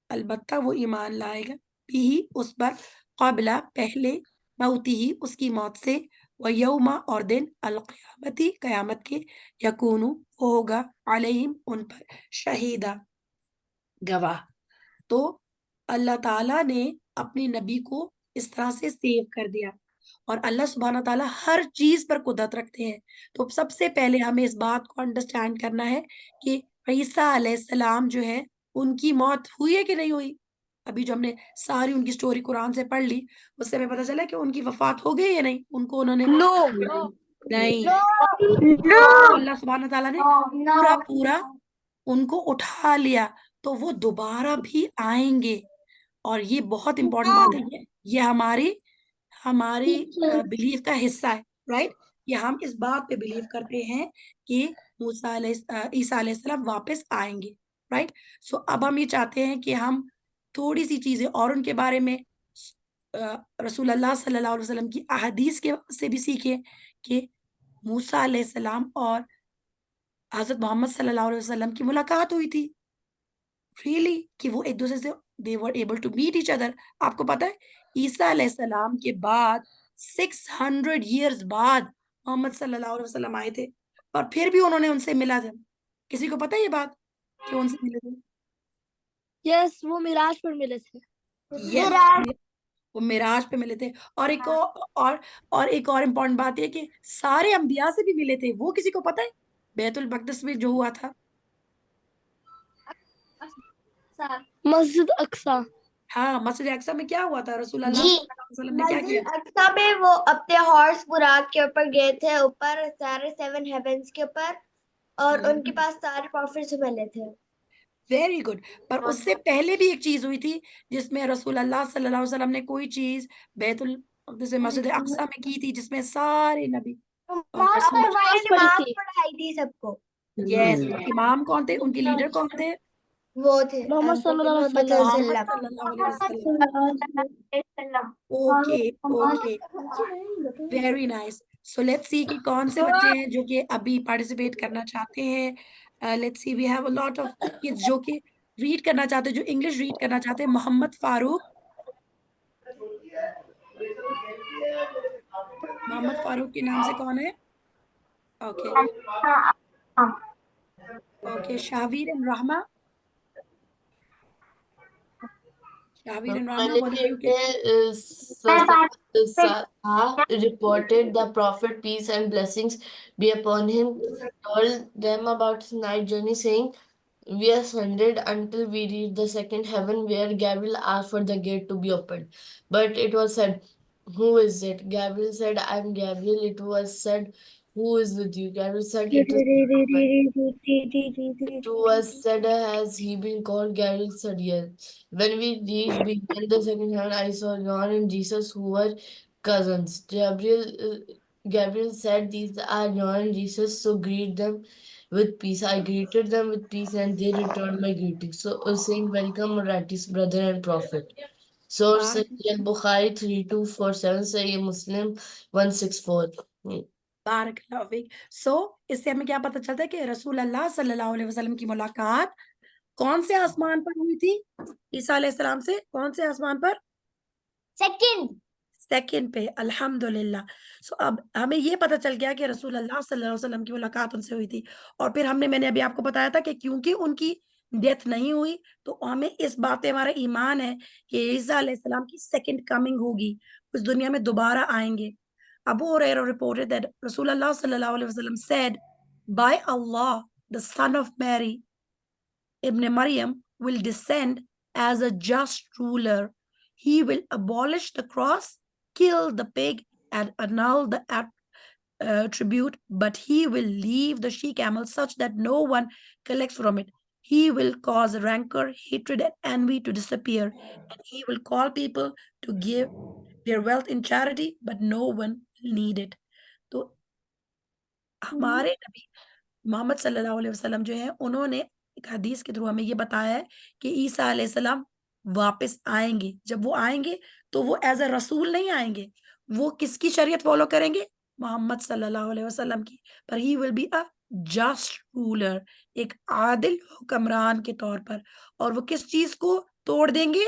البتہ وہ ایمان لائے گا، بھی، اس پر، قبل، پہلے، موتہ، اس کی موت سے، ویوم، اور دن، القیامتی، قیامت کے، یکونو، وہ ہوگا، علیہم، ان پر، شہیدہ، گواہ۔ تو اللہ تعالیٰ نے اپنے نبی کو اس طرح سے سیو کر دیا، اور اللہ سبحانہ تعالیٰ ہر چیز پر قدرت رکھتے ہیں۔ تو سب سے پہلے ہمیں اس بات کو انڈرسٹینڈ کرنا ہے کہ عیسیٰ علیہ السلام جو ہے ان کی موت ہوئی ہے کہ نہیں ہوئی؟ ابھی جو ہم نے ساری ان کی سٹوری قرآن سے پڑھ لی اس سے ہمیں پتہ چلا کہ ان کی وفات ہو گئی یا نہیں، ان کو انہوں نے نہیں، اللہ سبحانہ تعالیٰ نے پورا ان کو اٹھا لیا، تو وہ دوبارہ بھی آئیں گے. اور یہ بہت امپورٹنٹ بات ہے، یہ ہماری بلیف کا حصہ ہے، رائٹ. یہ ہم اس بات پہ بلیو کرتے ہیں کہ عیسیٰ علیہ السلام واپس آئیں گے، رائٹ. سو اب ہم یہ چاہتے ہیں کہ ہم تھوڑی سی چیزیں اور ان کے بارے میں رسول اللہ صلی اللہ علیہ وسلم کی احادیث سے بھی سیکھیں کہ موسیٰ علیہ السلام اور حضرت محمد صلی اللہ علیہ وسلم کی ملاقات ہوئی تھی ریئلی، کہ وہ ایک دوسرے سے they were able to meet each other. آپ کو پتا ہے عیسیٰ علیہ السلام کے بعد 600 years بعد محمد صلی اللہ علیہ وسلم آئے تھے اور پھر بھی انہوں نے ان سے ملا تھا. کسی کو پتا ہے یہ بات کہ ان سے ملے تھے؟ یس وہ معراج پر ملے تھے. Yes, وہ معراج پہ ملے تھے. اور ایک اور امپورٹنٹ بات یہ کہ سارے انبیاء سے بھی ملے تھے. وہ کسی کو پتا ہے بیت المقدس میں جو ہوا تھا؟ مسجد اقصی. ہاں، مسجد اقصی میں کیا ہوا تھا؟ رسول اللہ صلی اللہ علیہ وسلم نے کیا کیا؟ مسجد اقصی میں وہ اپنے ہارس براق کے اوپر گئے تھے، اوپر سارے 7 ہیونز کے اوپر، اور ان کے پاس سارے پروفٹس ملے تھے. Very good. پر اس سے پہلے بھی ایک چیز ہوئی تھی جس میں رسول اللہ صلی اللہ علیہ وسلم نے کوئی چیز بیت المقدس مسجد اقصی میں کی تھی، جس میں سارے نبی اور رسول نماز پڑھائی تھی سب کو. یس. امام کون تھے؟ ان کے لیڈر کون تھے؟ وہ تھے محمد صلی اللہ علیہ محمد وسلم. محمد صلی اللہ علیہ وسلم. Okay very nice. So let's see کہ کون سے بچے ہیں جو کہ ابھی پارٹیسپیٹ کرنا چاہتے ہیں. Let's see we have a lot of kids جو کہ ریڈ کرنا چاہتے ہیں، جو انگلش ریڈ کرنا چاہتے ہیں. محمد فاروق کے نام سے کون ہے؟ اوکے شاہویر اینڈ رحمہ. One of you can. reported the prophet, peace and blessings be upon him, told them about his night journey, saying, we ascended until we reached the second heaven, where Gabriel asked for the gate to be opened. But it was said, who is it? Gabriel said, I am Gabriel. It was said, who is with you? Gabriel said, it was said, has he been called? Gabriel said, yes. When we reached behind the second heaven, I saw John and Jesus, who were cousins. Gabriel said, these are John and Jesus, so greet them with peace. I greeted them with peace, and they returned my greetings. So, saying, welcome, Ratis, brother and prophet. Source Sahih Bukhari 3247, Sahih Muslim 164. بارک اللہ فیک. سو اس سے ہمیں کیا پتہ چلتا ہے کہ رسول اللہ صلی اللہ علیہ وسلم کی ملاقات کون سے آسمان پر ہوئی تھی؟ عیسیٰ علیہ السلام سے کون سے آسمان پر؟ سیکنڈ پہ. الحمدللہ. سو اب ہمیں یہ پتہ چل گیا کہ رسول اللہ صلی اللہ علیہ وسلم کی ملاقات ان سے ہوئی تھی. اور پھر میں نے ابھی آپ کو بتایا تھا کہ کیونکہ ان کی ڈیتھ نہیں ہوئی تو ہمیں اس بات پہ ہمارا ایمان ہے کہ عیسیٰ علیہ السلام کی سیکنڈ کمنگ ہوگی، اس دنیا میں دوبارہ آئیں گے. Abu Hurairah reported that Rasulullah sallallahu alaihi wasallam said, by Allah, the son of Mary, Ibn Maryam, will descend as a just ruler. He will abolish the cross, kill the pig, and annul the tribute, but he will leave the she-camel such that no one collects from it. He will cause rancor, hatred, and envy to disappear, and he will call people to give their wealth in charity, but no one will need it. تو ہمارے نبی محمد صلی اللہ علیہ وسلم جو ہے انہوں نے ایک حدیث کے تھرو ہمیں یہ بتایا ہے کہ عیسیٰ علیہ السلام واپس آئیں گے. جب وہ آئیں گے تو وہ ایز اے رسول نہیں آئیں گے، وہ کس کی شریعت فالو کریں گے؟ محمد صلی اللہ علیہ وسلم کی. پر he will be a just ruler, ایک عادل حکمران کے طور پر. اور وہ کس چیز کو توڑ دیں گے؟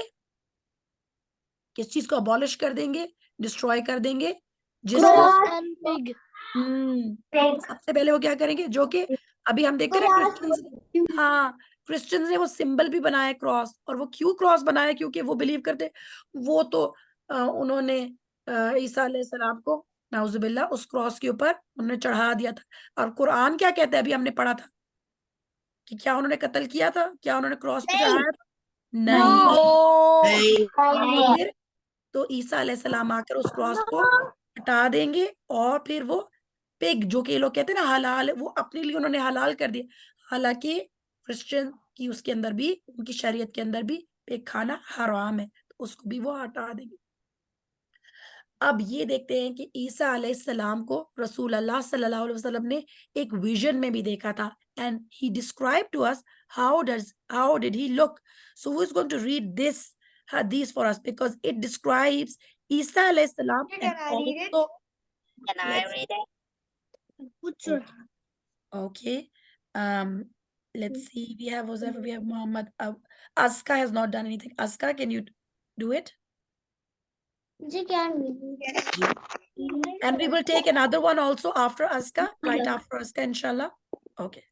کس چیز کو ابالش کر دیں گے، ڈسٹروائے کر دیں گے؟ جس سب سے پہلے وہ کیا کریں گے؟ جو کہ ابھی ہم دیکھتے ہیں کرسچنز نے وہ سمبل بھی بنایا کراس. اور وہ کیوں کراس بنایا؟ کیونکہ وہ بلیو کرتے وہ تو انہوں نے عیسیٰ علیہ السلام کو نعوذ باللہ اس کراس کے اوپر انہوں نے چڑھا دیا تھا. اور قرآن کیا کہتا ہے؟ ابھی ہم نے پڑھا تھا کہ کیا انہوں نے قتل کیا تھا, کیا انہوں نے کراس پہ چڑھایا تھا؟ No. نہیں. تو عیسیٰ علیہ السلام آ کر اس کراس کو ہٹا دیں گے, اور پھر وہ پگ, جو کہ یہ لوگ کہتے ہیں نا حلال, وہ اپنے لیے انہوں نے حلال کر دیا, حالانکہ کرسچن کی اس کے اندر بھی, ان کی شریعت کے اندر بھی پگ کھانا حرام ہے, تو اس کو بھی وہ ہٹا دیں گے. اب یہ دیکھتے ہیں کہ عیسیٰ علیہ السلام کو رسول اللہ صلی اللہ علیہ وسلم نے ایک ویژن میں بھی دیکھا تھا, and he described to us how did he look. So who is going to read this hadith for us, because it describes Isa alayhi salam. Can And I read it? also, Can I let's, read it? okay. Okay. Let's see. We have Huzaifa, we have Muhammad. Aska has not done anything. Aska, can you do it? She can read it. And we will take another one also after Aska, right after Aska, inshallah. Okay.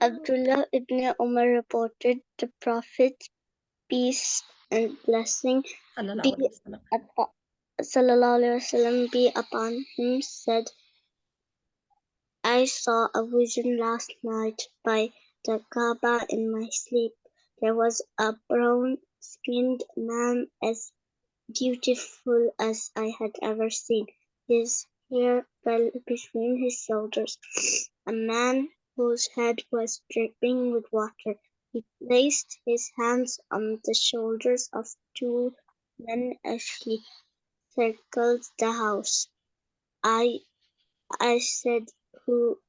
Abdullah ibn Umar reported the Prophet, peace and blessing Sallallahu be alaihi wasallam. sallallahu alaihi wasallam be upon him, said, I saw a vision last night by the Kaaba in my sleep. There was a brown-skinned man as beautiful as I had ever seen. His hair fell between his shoulders. A man whose head was dripping with water. He placed his hands on the shoulders of two men as he circled the house. I said, Who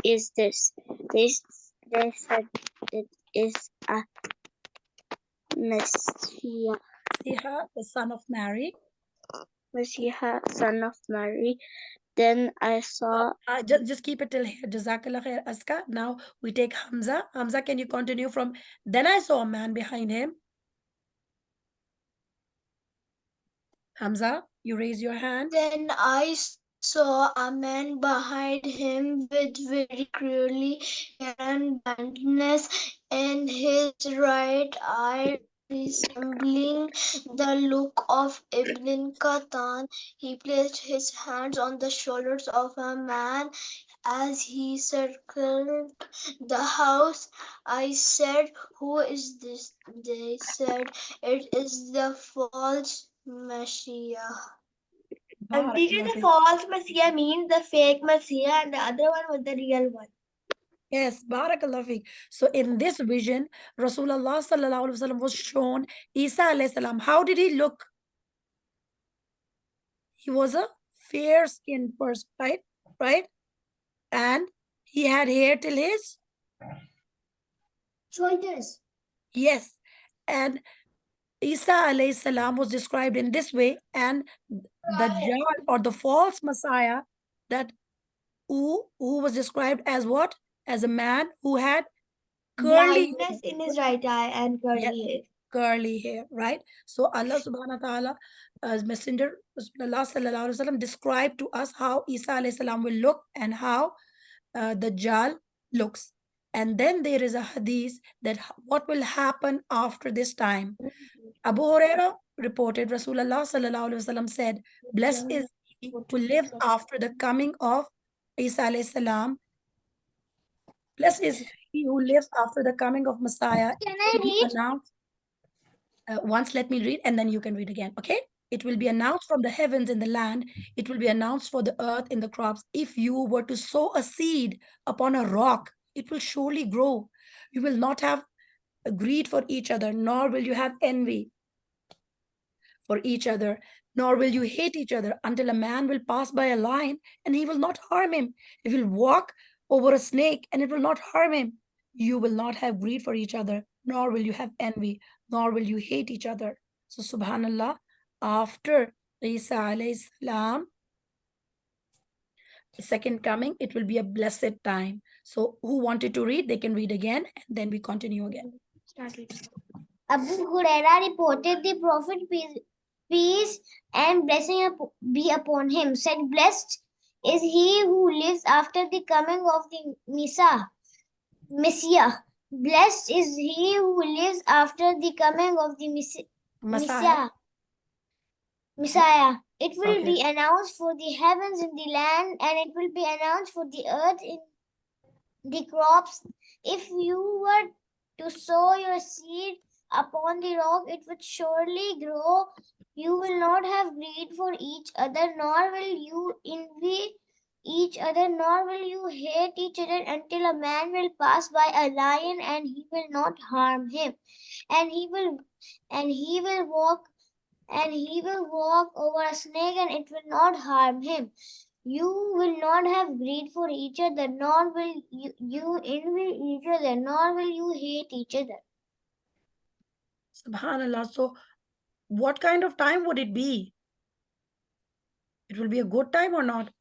is this? They said, it is a Messiah, the son of Mary. Messiah, son of Mary. Then I saw. Just keep it till here. Jazakallah khair, Aska. Now we take Hamza. Hamza, can you continue from? Then I saw a man behind him. Hamza, you raise your hand. Then I saw a man behind him with very curly hair and baldness, and his right eye resembling the look of Ibn Qatan. He placed his hands on the shoulders of a man as he circled the house. I said, Who is this? They said, It is the false Messiah. And did you the false Messiah means the fake Messiah, and the other one was the real one? Yes, barakallah fiqh. So in this vision, Rasulullah sallallahu alaihi wasallam was shown Isa alayhi salam. How did he look? He was a fair-skinned person, right? Right? And he had hair till his Shoulders. Yes. And Isa alayhi salam was described in this way, and the Dajjal or the false Messiah, that who was described as what? As a man who had curly Blindness in his right eye and curly hair. Curly hair, right? So Allah subhanahu wa ta'ala, as Messenger Rasulullah sallallahu alaihi wasallam, described to us how Isa alayhi salam will look and how the Dajjal looks. And then there is a hadith that what will happen after this time. Abu Huraira reported Rasulullah sallallahu alaihi wasallam said, Blessed is he who lives after the coming of Isa alayhi salam. Blessed is he who lives after the coming of Messiah. Can I read? Once let me read, and then you can read again, okay? It will be announced from the heavens in the land. It will be announced for the earth in the crops. If you were to sow a seed upon a rock, it will surely grow. You will not have greed for each other, nor will you have envy for each other, nor will you hate each other, until a man will pass by a lion and he will not harm him. He will walk over a snake and it will not harm him. You will not have greed for each other, nor will you have envy, nor will you hate each other. So subhanallah, after Isa alayhi salam, the second coming, it will be a blessed time. So who wanted to read, they can read again, and then we continue again. Abu Huraira reported the Prophet, peace and blessing be upon him, said, Blessed is he who lives after the coming of the Messiah. Blessed is he who lives after the coming of the Messiah. It will be announced for the heavens in the land, and it will be announced for the earth in the crops. If you were to sow your seed upon the rock, it would surely grow. You will not have greed for each other, nor will you envy each other, nor will you hate each other, until a man will pass by a lion and he will not harm him, and he will walk over a snake and it will not harm him. You will not have greed for each other, nor will you envy each other, nor will you hate each other. Subhanallah. So what kind of time would it be? It will be a good time or not?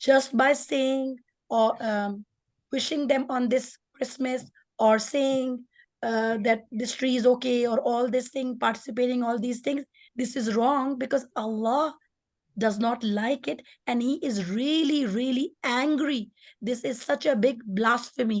just by saying or wishing them on this Christmas, or saying that this tree is okay, or all this thing, participating all these things, this is wrong, because Allah does not like it and he is really really angry. This is such a big blasphemy.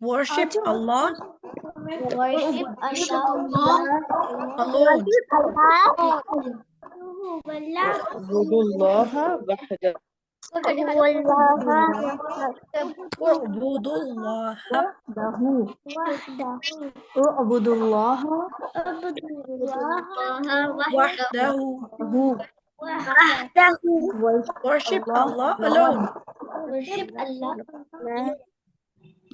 worship Allah alone. Worship Allah alone.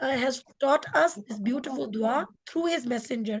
has taught us this beautiful dua through his messenger.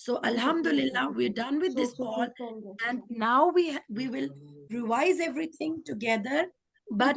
So Alhamdulillah, we're done with this call, and now we will revise everything together. But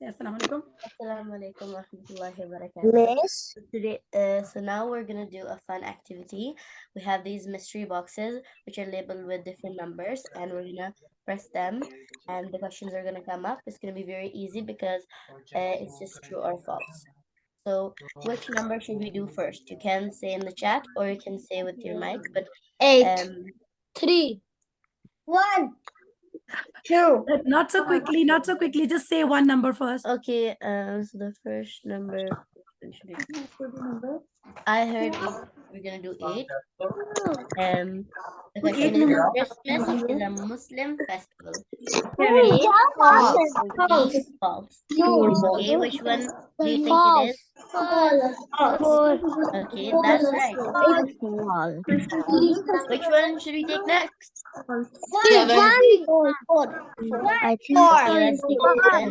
say assalamu alaikum. Assalamu alaikum wa rahmatullahi wa barakatuh. Miss. Today, so now we're gonna do a fun activity. We have these mystery boxes which are labeled with different numbers, and we're gonna press them, and the questions are gonna come up. It's gonna be very easy because it's just true or false. So, which number should we do first? You can say in the chat or you can say with your mic. But 8. 3. 1, 2. Not so quickly, not so quickly. Just say one number first. Okay, so the first number should be, I heard we're gonna do 8. The question is, Christmas is a Muslim festival. False. False. Okay, which one do you think it is? Okay, that's right. Which one should we take next? 7. I think Okay, let's take it then.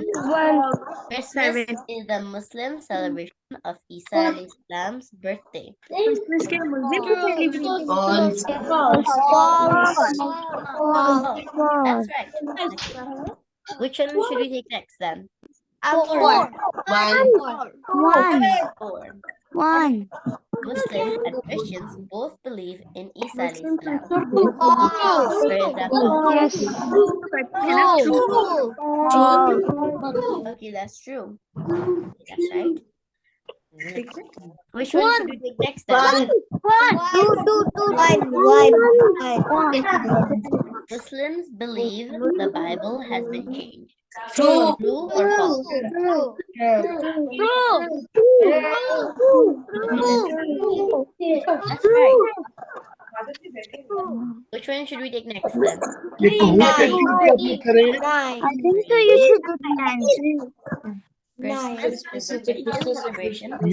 Christmas is the Muslim celebration of Isa alayhi salam's birthday. False. That's right. Which one should we take next then? 1. 4. Muslims and Christians both believe in Isa alayhi salam. Where is that false? Okay, that's true. That's right. Which one should we take next then? Muslims believe the Bible has been changed. True or false? That's right. Which one should we take next then? I think so. You should do 9. Christmas is a Christian celebration.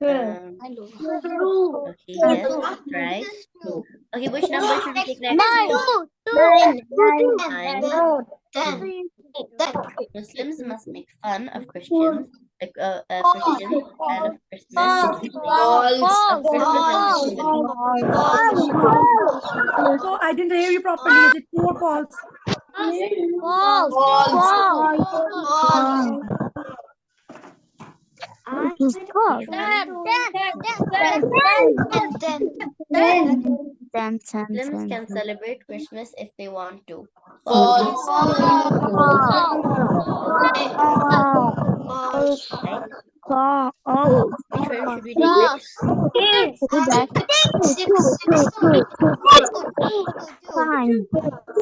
Okay, yes, right. Okay, which number should we take next? 9. Muslims must make fun of Christians, Christians and of Christmas. Oh, I didn't hear you properly. Is it true or false? Muslims can celebrate Christmas if they want to. False. Which one should we take next?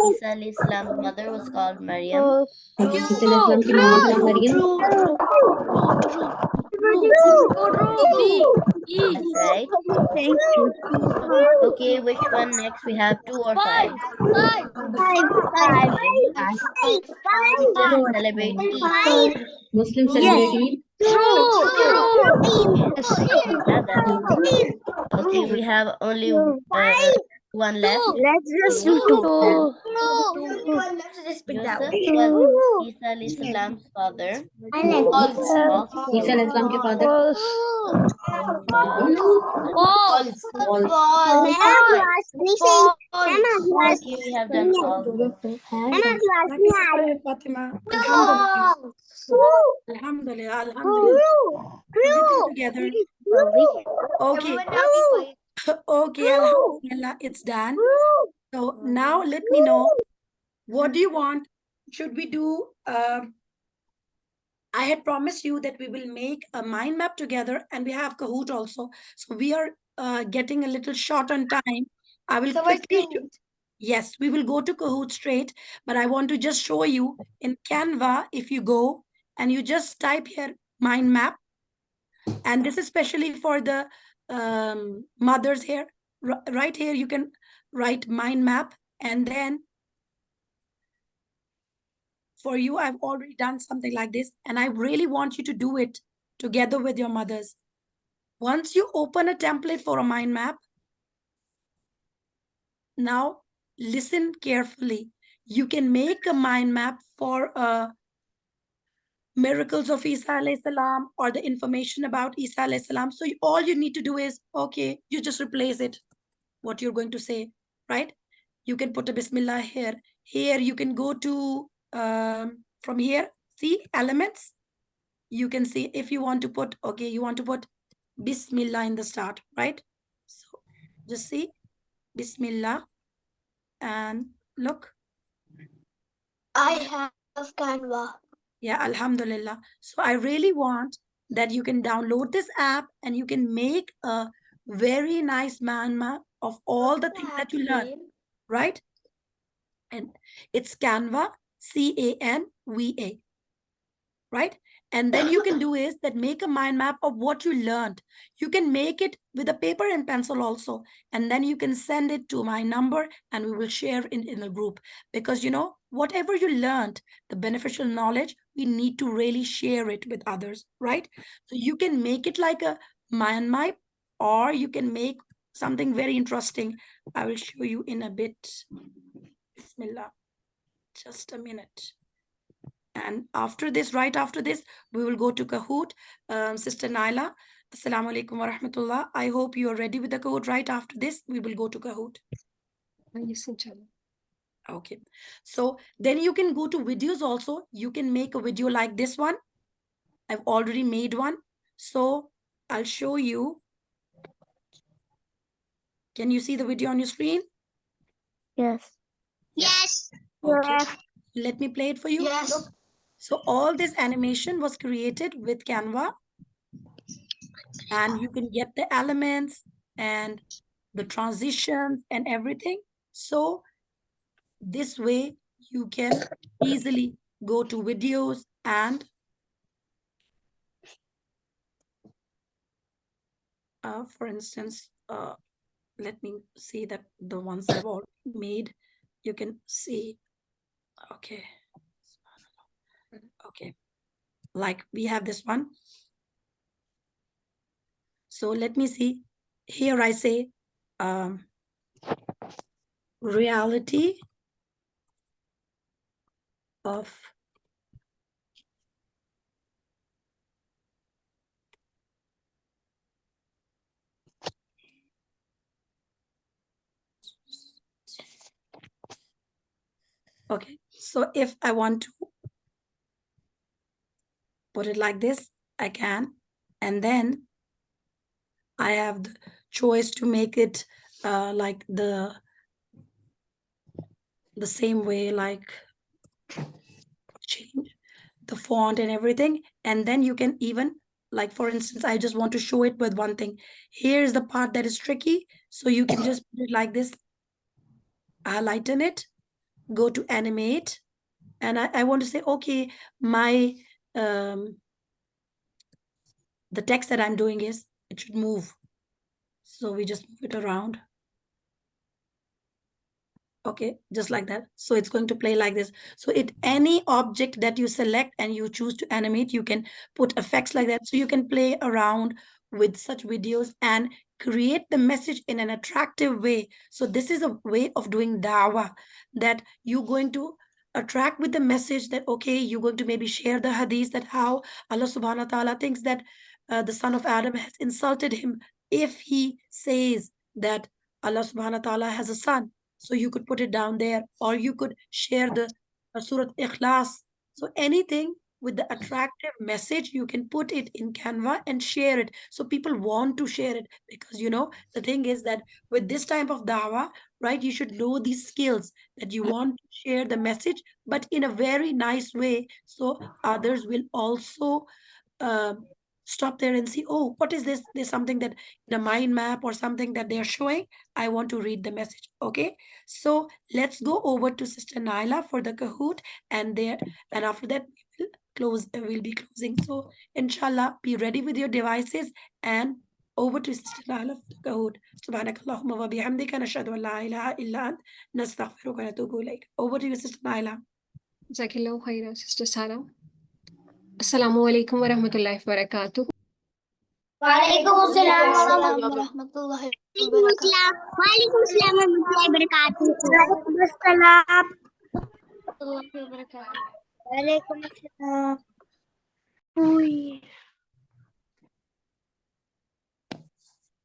Isa alayhi salam's mother was called Maryam. That's right. Okay, which one next? We have 2 or 5. Muslims celebrate Eid. Okay, we have only one left. Let's just do 2. Joseph was Isa alayhi salam's father. Isa alayhi salam ke father. False. Okay, we have done all. Fatima. Alhamdulillah. Everything together. Okay. Okay, alhamdulillah, it's done. So now let me know, what do you want? Should we do, I had promised you that we will make a mind map together, and we have Kahoot also. So we are getting a little short on time. I will So what's quickly, Kahoot? yes, we will go to Kahoot straight, but I want to just show you in Canva, if you go and you just type here mind map, and this is especially for the mothers here. Right here, you can write mind map, and then for you, I've already done something like this, and I really want you to do it together with your mothers. Once you open a template for a mind map, now listen carefully. You can make a mind map for miracles of Isa alayhi salam or the information about Isa alayhi salam. So all you need to do is, okay, you just replace it, what you're going to say, right? You can put a Bismillah here. Here you can go to, from here, see elements. You can see if you want to put, okay, you want to put Bismillah in the start, right? So just see Bismillah and look. I have Canva. Yeah, alhamdulillah. So I really want that you can download this app and you can make a very nice mind map of all the things that you learn, right? And it's Canva, Canva, right? And then you can do is that make a mind map of what you learned. You can make it with a paper and pencil also, and then you can send it to my number and we will share in the group. Because you know, whatever you learned, the beneficial knowledge, we need to really share it with others, right? So you can make it like a mind map, or you can make something very interesting. I will show you in a bit. Bismillah. Just a minute. And after this, right after this, we will go to Kahoot. Sister Naila, Assalamu alaikum wa rahmatullah. I hope you are ready with the Kahoot. Right after this, we will go to Kahoot. Yes, inshallah. Okay. So then you can go to videos also. You can make a video like this one. I've already made one. So I'll show you. Can you see the video on your screen? Yes. Yes. Okay. Let me play it for you. Yes. Look. So all this animation was created with Canva. And you can get the elements and the transitions and everything. So this way you can easily go to videos and for instance, let me see that the ones I've already made, you can see, okay. Okay, like we have this one. So let me see, here I say, reality of okay. So if I want to put it like this, I can, and then I have the choice to make it like the same way, like change the font and everything. And then you can even, like for instance, I just want to show it with one thing. Here's the part that is tricky. So you can just put it like this, lighten it, go to animate. And I want to say, okay, my, the text that I'm doing is, it should move. So we just move it around. Okay, just like that. So it's going to play like this. So any object that you select and you choose to animate, you can put effects like that. So you can play around with such videos and create the message in an attractive way. So this is a way of doing dawah, that you're going to attract with the message that, okay, you're going to maybe share the hadith that how Allah subhanahu wa ta'ala thinks that the son of Adam has insulted him if he says that Allah subhanahu wa ta'ala has a son. So you could put it down there, or you could share the Surah Ikhlas. So anything with the attractive message, you can put it in Canva and share it. So people want to share it, because the thing is that with this type of dawah, right, you should know these skills, that you want to share the message, but in a very nice way, so others will also stop there and see, oh, what is this? There's something that in a mind map or something that they are showing. I want to read the message. Okay, so let's go over to Sister Naila for the Kahoot, and after that we'll be closing. So inshallah, be ready with your devices, and over to Sister Naila for the Kahoot. Subhanakallahumma wa bihamdika nashhadu an la ilaha illa ant nastaghfiruka wa natubu ilayk. Over to you, Sister Naila. Jazakallahu khairan, Sister Sarah. Assalamu alaikum wa rahmatullahi wa barakatuh. Walaikum assalam wa warahmatullahi Walaikum assalam wa rahmatullahi wa barakatuh. Walaikum assalam.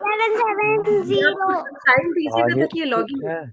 770.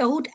Kahoot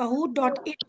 kahoot.it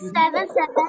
770.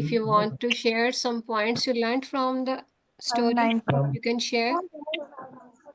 If you want to share some points you learned from the story, you can share.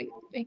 1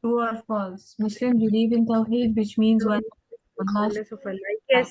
True or false? Muslims believe in Tawheed, which means oneness of Allah. Yes.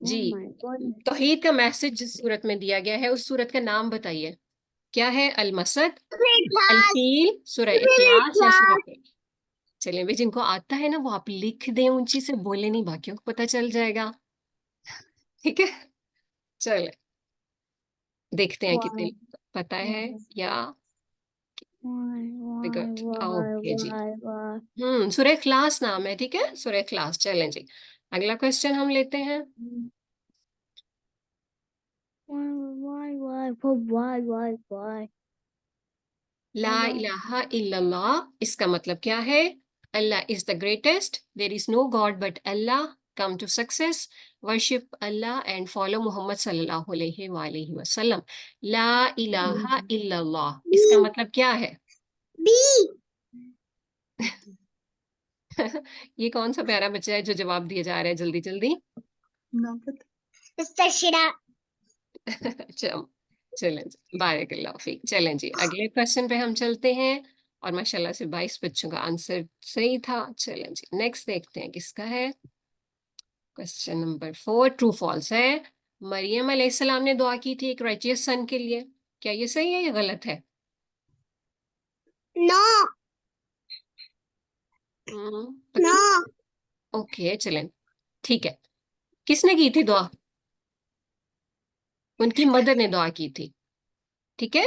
جی توحید کا میسج جس صورت میں دیا گیا ہے اس صورت کا نام بتائیے کیا ہے؟ المسد، الفیل، سورہ اخلاص یا سورہ فیل؟ چلیں بھی جن کو آتا ہے نا وہ آپ لکھ دیں، اونچی سے بولے نہیں، باقیوں کو پتہ چل جائے گا. ٹھیک ہے چلیں دیکھتے ہیں کتنے پتہ ہے یا گڈ. اوکے جی سورہ اخلاص نام ہے. ٹھیک ہے سورہ اخلاص. چلیں جی اگلا کوشچن ہم لیتے ہیں. لا الہ الا اللہ اس کا مطلب کیا ہے؟ اللہ is the greatest, there is no God but Allah, come to success, worship Allah and follow Muhammad صلی اللہ علیہ وآلہ وسلم. لا الہ الا اللہ اس کا مطلب کیا ہے؟ یہ کون سا پیارا بچہ ہے جو جواب دیے جا رہے ہیں جلدی جلدی؟ چلیں جی بارک اللہ فیک. چلیں جی اگلے کوشچن پہ ہم چلتے ہیں اور ماشاءاللہ سے 22 بچوں کا آنسر صحیح تھا. چلیں جی نیکسٹ دیکھتے ہیں کس کا ہے. کوشچن نمبر 4 ٹرو فالس ہے. مریم علیہ السلام نے دعا کی تھی ایک رائچیس سن کے لیے، کیا یہ صحیح ہے یا غلط ہے؟ اوکے چلیں ٹھیک ہے. کس نے کی تھی دعا؟ ان کی مدر نے دعا کی تھی. ٹھیک ہے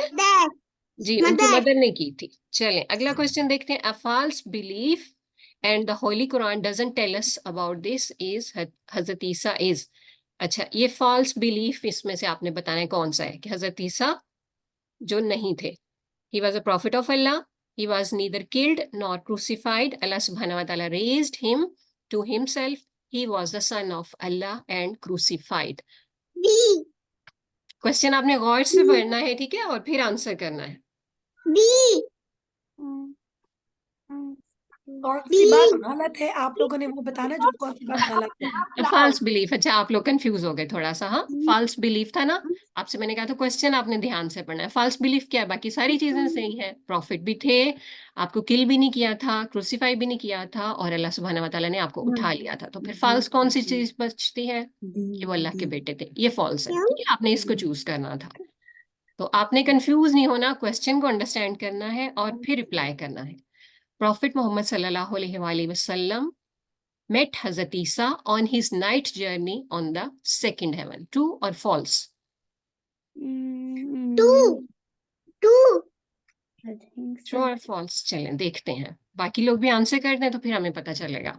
جی ان کی مدر نے کی تھی. چلیں اگلا کوشچن دیکھتے ہیں. A false belief and the Holy Quran doesn't tell us about this is حضرت عیسیٰ is. اچھا یہ فالس بلیف اس میں سے آپ نے بتانا ہے کون سا ہے کہ حضرت عیسیٰ جو نہیں تھے. He was a prophet of Allah. He was neither killed nor crucified. Allah subhanahu wa ta'ala raised him to himself. He was the son of Allah and crucified. Question آپ نے غور سے پڑھنا ہے ٹھیک ہے اور پھر آنسر کرنا ہے. کون سی بات غلط ہے آپ لوگوں نے وہ بتانا جو کون سی بات غلط ہے. False belief. اچھا آپ لوگ کنفیوز ہو گئے تھوڑا سا. ہاں فالس بلیف تھا نا آپ سے میں نے کہا تھا کوشچن آپ نے دھیان سے پڑھنا ہے. فالس بلیف کیا ہے؟ باقی ساری چیزیں صحیح ہیں. پروفٹ بھی تھے، آپ کو کل بھی نہیں کیا تھا، کروسیفائی بھی نہیں کیا تھا اور اللہ سبحانہ و تعالیٰ نے آپ کو اٹھا لیا تھا. تو پھر فالس کون سی چیز بچتی ہے کہ وہ اللہ کے بیٹے تھے. یہ فالس ہے. ٹھیک ہے آپ نے اس کو چوز کرنا تھا. تو آپ نے کنفیوز نہیں ہونا، کوشچن کو انڈرسٹینڈ کرنا ہے اور پھر رپلائی کرنا ہے. پروفٹ محمد صلی اللہ علیہ وآلہ وسلم met Hazrat Isa on his night journey on the second heaven. True or false? True or false? چلیں دیکھتے ہیں. باقی لوگ بھی آنسر کر دیں تو پھر ہمیں پتہ چلے گا.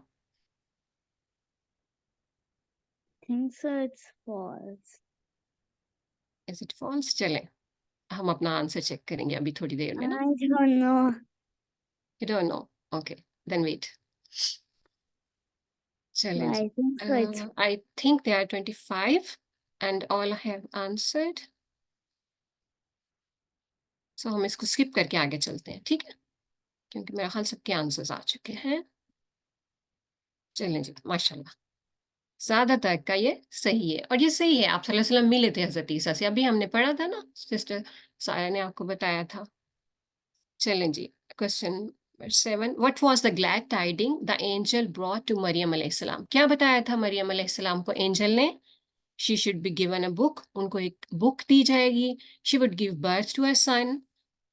Is it false? چلیں ہم اپنا آنسر چیک کریں گے ابھی تھوڑی دیر میں نا. You don't know? Okay, then wait. چلیں I think they are 25 and all have answered. So ہم اس کو skip کر کے آگے چلتے ہیں ٹھیک ہے کیونکہ میرا خیال سب کے آنسرز آ چکے ہیں. چلیں جی ماشاءاللہ زیادہ تر کا یہ صحیح ہے اور یہ صحیح ہے. آپ صلی اللہ علیہ وسلم ملے تھے حضرت عیسیٰ سے، ابھی ہم نے پڑھا تھا نا، سسٹر سایہ نے آپ کو بتایا تھا. چلیں جی question number 7 What was the glad tiding the angel brought to مریم علیہ السلام؟ کیا بتایا تھا مریم علیہ السلام کو اینجل نے؟ She should be given a book. ان کو ایک بک دی جائے گی. She would give birth to a son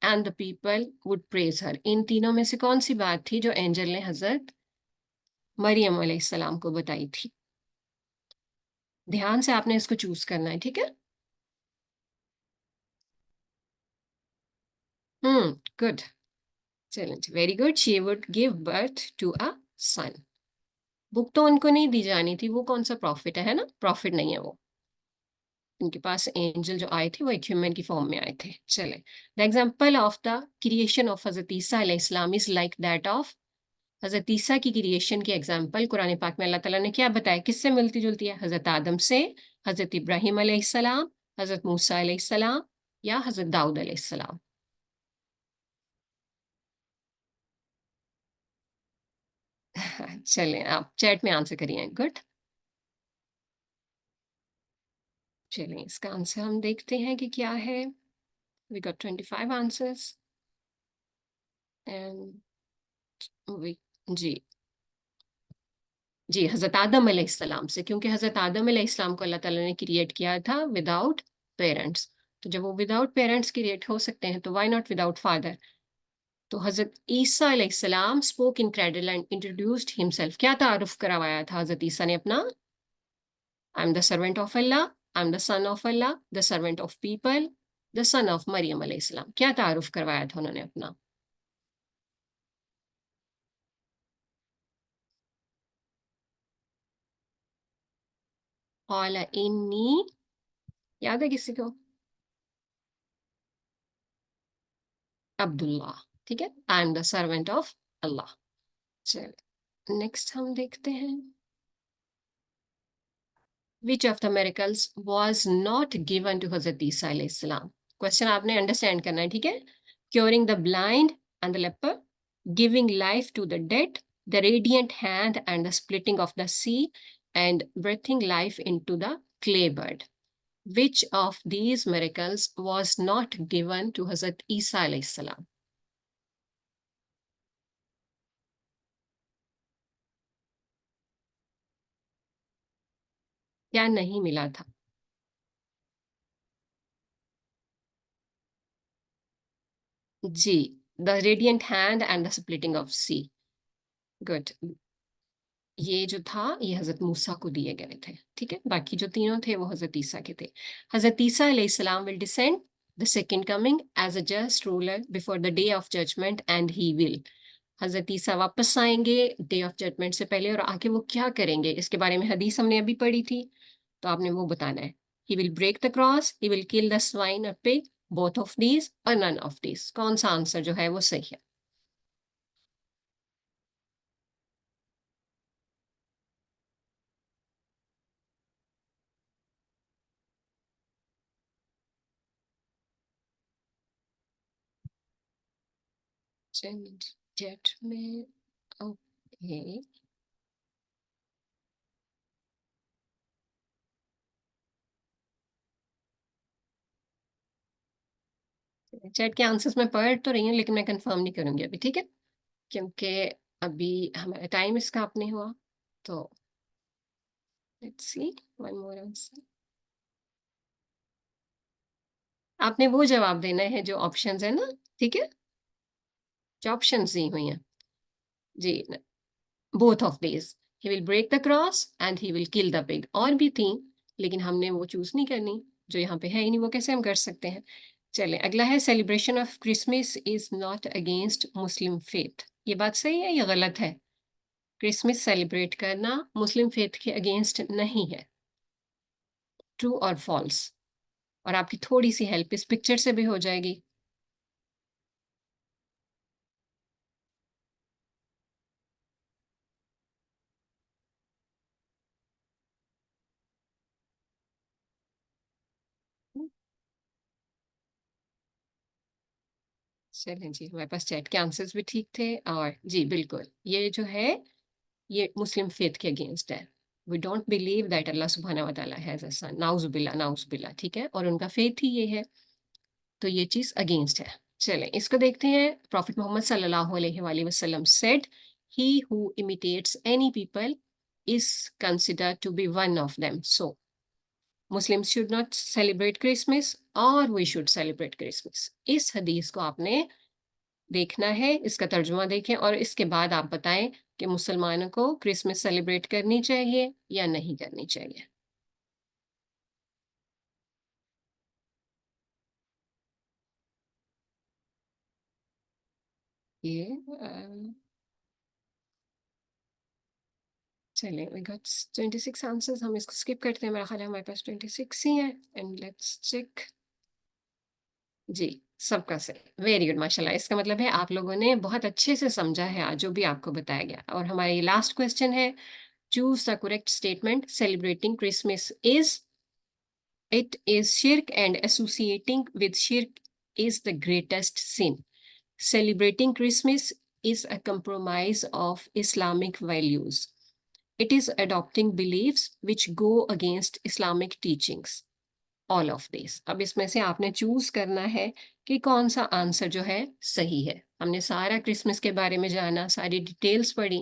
and the people would praise her. ان تینوں میں سے کون سی بات تھی جو اینجل نے حضرت مریم علیہ السلام کو بتائی تھی؟ دھیان سے آپ نے اس کو چوز کرنا ہے ٹھیک ہے. گڈ. چلیں very good. She would give birth to a son. بک تو ان کو نہیں دی جانی تھی، وہ کون سا پروفٹ ہے نا؟ پروفٹ نہیں ہے وہ. ان کے پاس اینجل جو آئے تھے وہ ایک ہیومن کی فارم میں آئے تھے. چلیں the example of the creation of حضرت عیسیٰ علیہ السلام از لائک دیٹ آف. حضرت عیسیٰ کی کریشن کی ایگزامپل قرآن پاک میں اللہ تعالیٰ نے کیا بتایا؟ کس سے ملتی جلتی ہے؟ حضرت آدم سے، حضرت ابراہیم علیہ السلام، حضرت موسیٰ علیہ السلام یا حضرت داؤد علیہ السلام. چلیں آپ چیٹ میں آنسر کریے. گڈ. چلیں اس کا آنسر ہم دیکھتے ہیں کہ کیا ہے. We got 25 answers and جی جی حضرت آدم علیہ السلام سے، کیونکہ حضرت آدم علیہ السلام کو اللہ تعالیٰ نے کریٹ کیا تھا وداؤٹ پیرنٹس. تو جب وہ وداؤٹ پیرنٹس کریٹ ہو سکتے ہیں تو وائی ناٹ وداؤٹ فادر. تو حضرت عیسیٰ علیہ السلام spoke in cradle and introduced himself. کیا تعارف کروایا تھا حضرت عیسیٰ نے اپنا؟ I am the servant of Allah, I am the son of Allah, the servant of people, the son of Maryam علیہ السلام. کیا تعارف کروایا تھا انہوں نے اپنا؟ قال انی، یاد ہے کسی کو؟ عبداللہ. ٹھیک ہے، I am the servant of Allah. چلے نیکسٹ ہم دیکھتے ہیں. Which of the miracles was not given to حضرت عیسیٰ علیہ السلام؟ کوشچن آپ نے انڈرسٹینڈ کرنا ہے. ٹھیک ہے، curing the blind and the leper, giving life to the dead, the radiant hand and the splitting of the sea, and breathing life into the clay bird. Which of these miracles was not given to حضرت عیسیٰ علیہ السلام؟ کیا نہیں ملا تھا؟ جی the radiant hand and the splitting of sea. Good. یہ جو تھا یہ حضرت موسیٰ کو دیے گئے تھے. ٹھیک ہے، باقی جو تینوں تھے وہ حضرت عیسیٰ کے تھے. حضرت عیسیٰ علیہ السلام will descend the second coming as a just ruler before the day of judgment and he will. حضرت عیسیٰ واپس آئیں گے ڈے آف ججمنٹ سے پہلے، اور آگے وہ کیا کریں گے اس کے بارے میں حدیث ہم نے ابھی پڑھی تھی، تو آپ نے وہ بتانا ہے. He will break the cross, he will kill the swine or pig, both of these or none of these. کون سا آنسر جو ہے وہ صحیح ہے؟ جیٹ میں اوکے. چیٹ کے آنسرز میں پڑھ تو رہی ہوں لیکن میں کنفرم نہیں کروں گی ابھی. ٹھیک ہے، کیونکہ ابھی ہمارا ٹائم اس کا آپ نہیں ہوا. تو let's see one more answer. آپ نے وہ جواب دینا ہے جو آپشنز ہیں نا. ٹھیک ہے، جو آپشنز دی ہوئی ہیں. جی both of these, he will break the cross and he will kill the pig. اور بھی تھیں لیکن ہم نے وہ چوز نہیں کرنی، جو یہاں پہ ہے ہی نہیں، وہ کیسے ہم کر سکتے ہیں. چلیں اگلا ہے celebration of Christmas is not against Muslim faith. یہ بات صحیح ہے یا غلط ہے؟ کرسمس سیلیبریٹ کرنا مسلم فیتھ کے اگینسٹ نہیں ہے. ٹرو اور فالس؟ اور آپ کی تھوڑی سی ہیلپ اس پکچر سے بھی ہو جائے گی. چلیں جی، ہمارے پاس چیٹ کے آنسرز بھی ٹھیک تھے. اور جی بالکل یہ جو ہے یہ مسلم فیتھ کے اگینسٹ ہے. وی ڈونٹ بلیو دیٹ اللہ سبحانہ و تعالیٰ ہیز اے سن. نعوذ باللہ، نعوذ باللہ. ٹھیک ہے، اور ان کا فیتھ ہی یہ ہے، تو یہ چیز اگینسٹ ہے. چلیں اس کو دیکھتے ہیں. پروفٹ محمد صلی اللہ علیہ وآلہ وسلم said, he who imitates any people is considered to be one of them. So Muslims should not celebrate Christmas or we should celebrate Christmas. اس حدیث کو آپ نے دیکھنا ہے، اس کا ترجمہ دیکھیں اور اس کے بعد آپ بتائیں کہ مسلمانوں کو کرسمس سیلیبریٹ کرنی چاہیے یا نہیں کرنی چاہیے. یہ چلیں we got 26 آنسرز. ہم اس کو اسکپ کرتے ہیں، میرا خیال ہے ہمارے پاس 26 ہی ہیں. And let's check. جی سب کا صحیح، ویری گڈ ماشاء اللہ. اس کا مطلب ہے آپ لوگوں نے بہت اچھے سے سمجھا ہے آج جو بھی آپ کو بتایا گیا. اور ہمارا یہ لاسٹ کویسچن ہے. Choose the correct statement. Celebrating Christmas is it is shirk and associating with shirk is the greatest sin. Celebrating Christmas is a compromise of Islamic values. It is adopting beliefs which go against Islamic teachings. All of these. اب اس میں سے آپ نے چوز کرنا ہے کہ کون سا آنسر جو ہے صحیح ہے. ہم نے سارا کرسمس کے بارے میں جانا، ساری ڈیٹیلز پڑھی.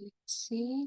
Let's see.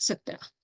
17,